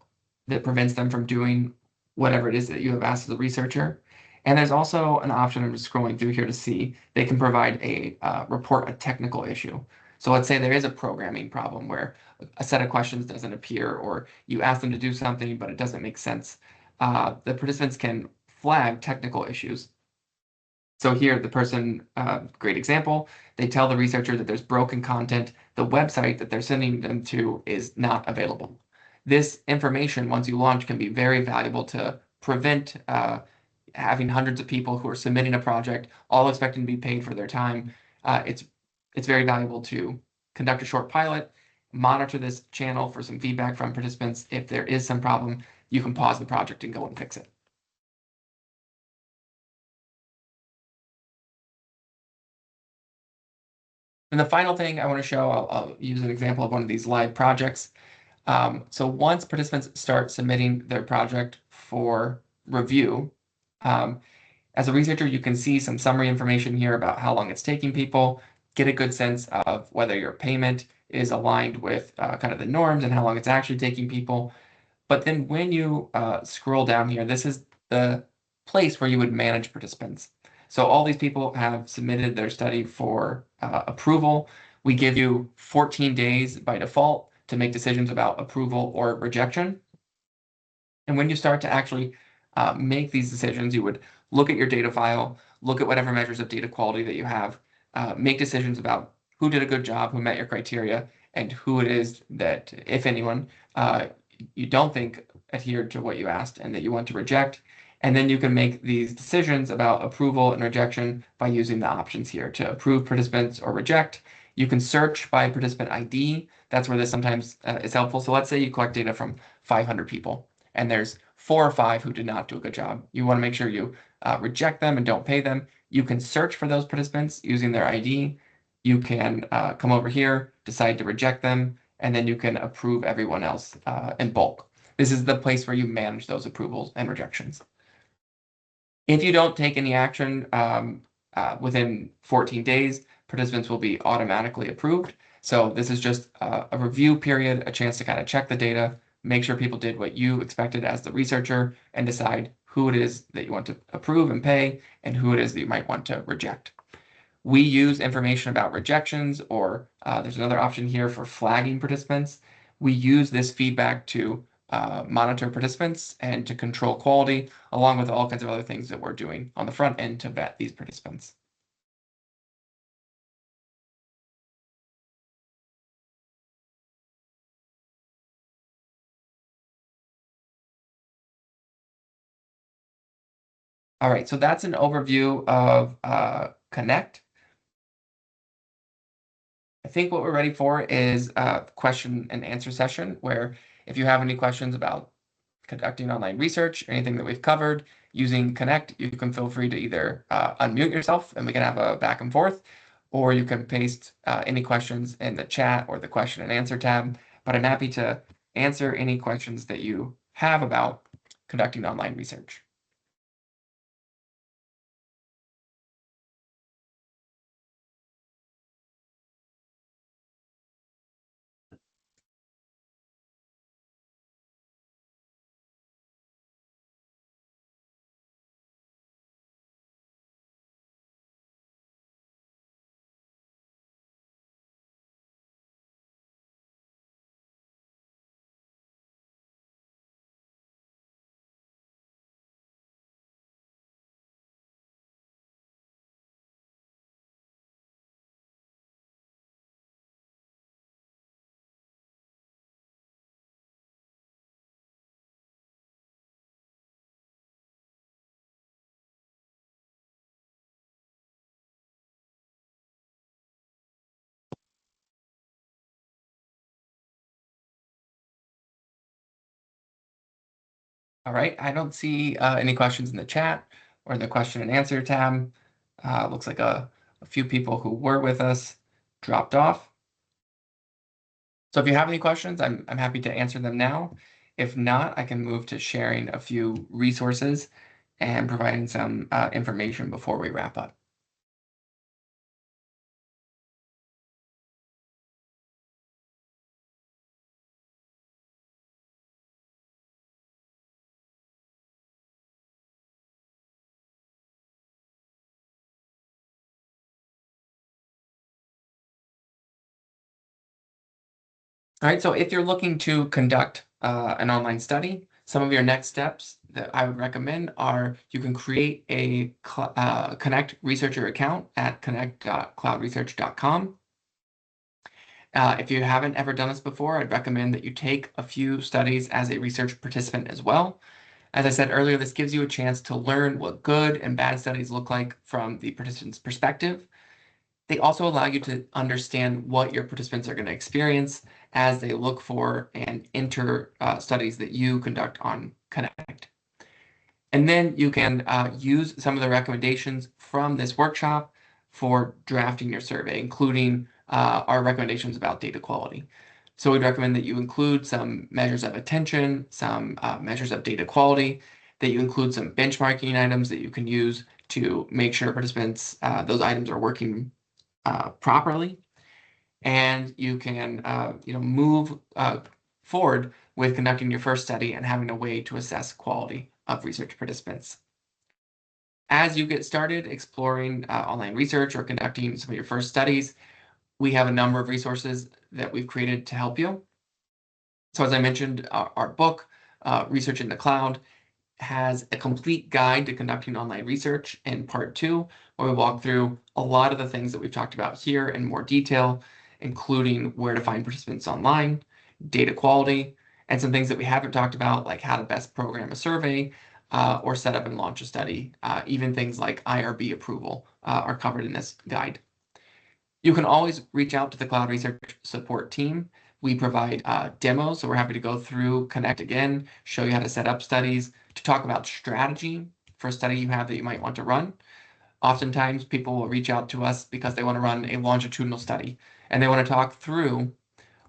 Speaker 1: that prevents them from doing whatever it is that you have asked the researcher. And there's also an option, I'm just scrolling through here to see, they can provide a report a technical issue. So let's say there is a programming problem where a set of questions doesn't appear or you ask them to do something, but it doesn't make sense. The participants can flag technical issues. So here, the person, great example, they tell the researcher that there's broken content. The website that they're sending them to is not available. This information, once you launch, can be very valuable to prevent having hundreds of people who are submitting a project, all expecting to be paid for their time. It's very valuable to conduct a short pilot, monitor this channel for some feedback from participants. If there is some problem, you can pause the project and go and fix it. And the final thing I want to show, I'll use an example of one of these live projects. So once participants start submitting their project for review, um, as a researcher, you can see some summary information here about how long it's taking people, get a good sense of whether your payment is aligned with kind of the norms and how long it's actually taking people. But then when you scroll down here, this is the place where you would manage participants. So all these people have submitted their study for approval. We give you 14 days by default to make decisions about approval or rejection. And when you start to actually make these decisions, you would look at your data file, look at whatever measures of data quality that you have, make decisions about who did a good job, who met your criteria, and who it is that, if anyone, you don't think adhered to what you asked and that you want to reject. And then you can make these decisions about approval and rejection by using the options here to approve participants or reject. You can search by participant ID. That's where this sometimes is helpful. So let's say you collect data from 500 people and there's 4 or 5 who did not do a good job. You want to make sure you reject them and don't pay them. You can search for those participants using their ID. You can come over here, decide to reject them, and then you can approve everyone else in bulk. This is the place where you manage those approvals and rejections. If you don't take any action within 14 days, participants will be automatically approved. So this is just a review period, a chance to kind of check the data, make sure people did what you expected as the researcher, and decide who it is that you want to approve and pay, and who it is that you might want to reject. We use information about rejections, or there's another option here for flagging participants. We use this feedback to monitor participants and to control quality, along with all kinds of other things that we're doing on the front end to vet these participants. All right, so that's an overview of Connect. I think what we're ready for is a question and answer session where if you have any questions about conducting online research, anything that we've covered using Connect, you can feel free to either unmute yourself and we can have a back and forth, or you can paste any questions in the chat or the question and answer tab. But I'm happy to answer any questions that you have about conducting online research. All right, I don't see any questions in the chat or the question and answer tab. Looks like a few people who were with us dropped off. So if you have any questions, I'm happy to answer them now. If not, I can move to sharing a few resources and providing some information before we wrap up. All right, so if you're looking to conduct an online study, some of your next steps that I would recommend are you can create a Connect Researcher account at connect.cloudresearch.com. If you haven't ever done this before, I'd recommend that you take a few studies as a research participant as well. As I said earlier, this gives you a chance to learn what good and bad studies look like from the participant's perspective. They also allow you to understand what your participants are going to experience as they look for and enter studies that you conduct on Connect. And then you can use some of the recommendations from this workshop for drafting your survey, including our recommendations about data quality. So we'd recommend that you include some measures of attention, some measures of data quality, that you include some benchmarking items that you can use to make sure participants, those items are working properly, and you can move forward with conducting your first study and having a way to assess quality of research participants. As you get started exploring online research or conducting some of your first studies, we have a number of resources that we've created to help you. So as I mentioned, our book, Research in the Cloud, has a complete guide to conducting online research in part 2, where we walk through a lot of the things that we've talked about here in more detail, including where to find participants online, data quality, and some things that we haven't talked about, like how to best program a survey or set up and launch a study. Even things like IRB approval are covered in this guide. You can always reach out to the Cloud Research support team. We provide demos, so we're happy to go through, connect again, show you how to set up studies, to talk about strategy for a study you have that you might want to run. Oftentimes, people will reach out to us because they want to run a longitudinal study, and they want to talk through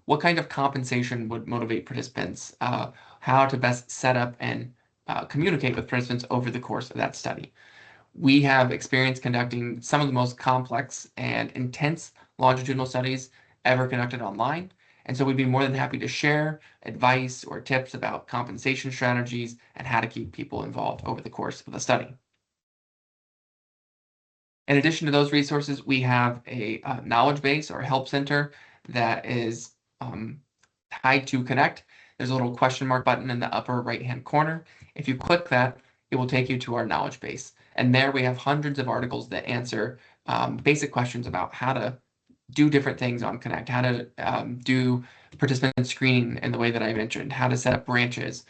Speaker 1: what kind of compensation would motivate participants, how to best set up and communicate with participants over the course of that study. We have experience conducting some of the most complex and intense longitudinal studies ever conducted online. And so we'd be more than happy to share advice or tips about compensation strategies and how to keep people involved over the course of the study. In addition to those resources, we have a knowledge base or help center that is tied to Connect. There's a little question mark button in the upper right-hand corner. If you click that, it will take you to our knowledge base. And there we have hundreds of articles that answer basic questions about how to do different things on Connect, how to do participant screening in the way that I mentioned, how to set up branches,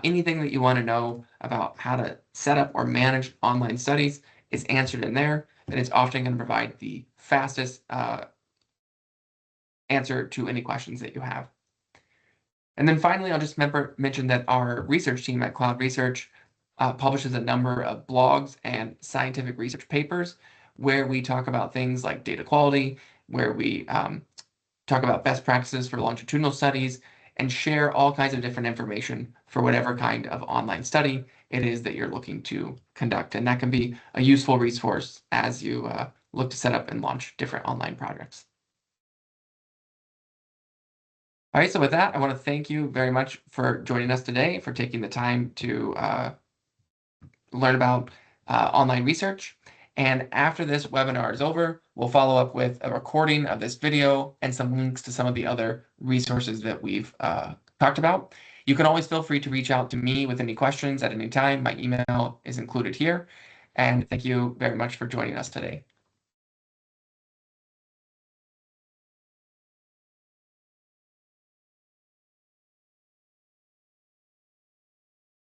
Speaker 1: anything that you want to know about how to set up or manage online studies is answered in there, and it's often going to provide the fastest answer to any questions that you have. And then finally, I'll just mention that our research team at Cloud Research publishes a number of blogs and scientific research papers where we talk about things like data quality, where we talk about best practices for longitudinal studies, and share all kinds of different information for whatever kind of online study it is that you're looking to conduct. And that can be a useful resource as you look to set up and launch different online projects. All right, so with that, I want to thank you very much for joining us today, for taking the time to learn about online research. And after this webinar is over, we'll follow up with a recording of this video and some links to some of the other resources that we've talked about. You can always feel free to reach out to me with any questions at any time. My email is included here. And thank you very much for joining us today.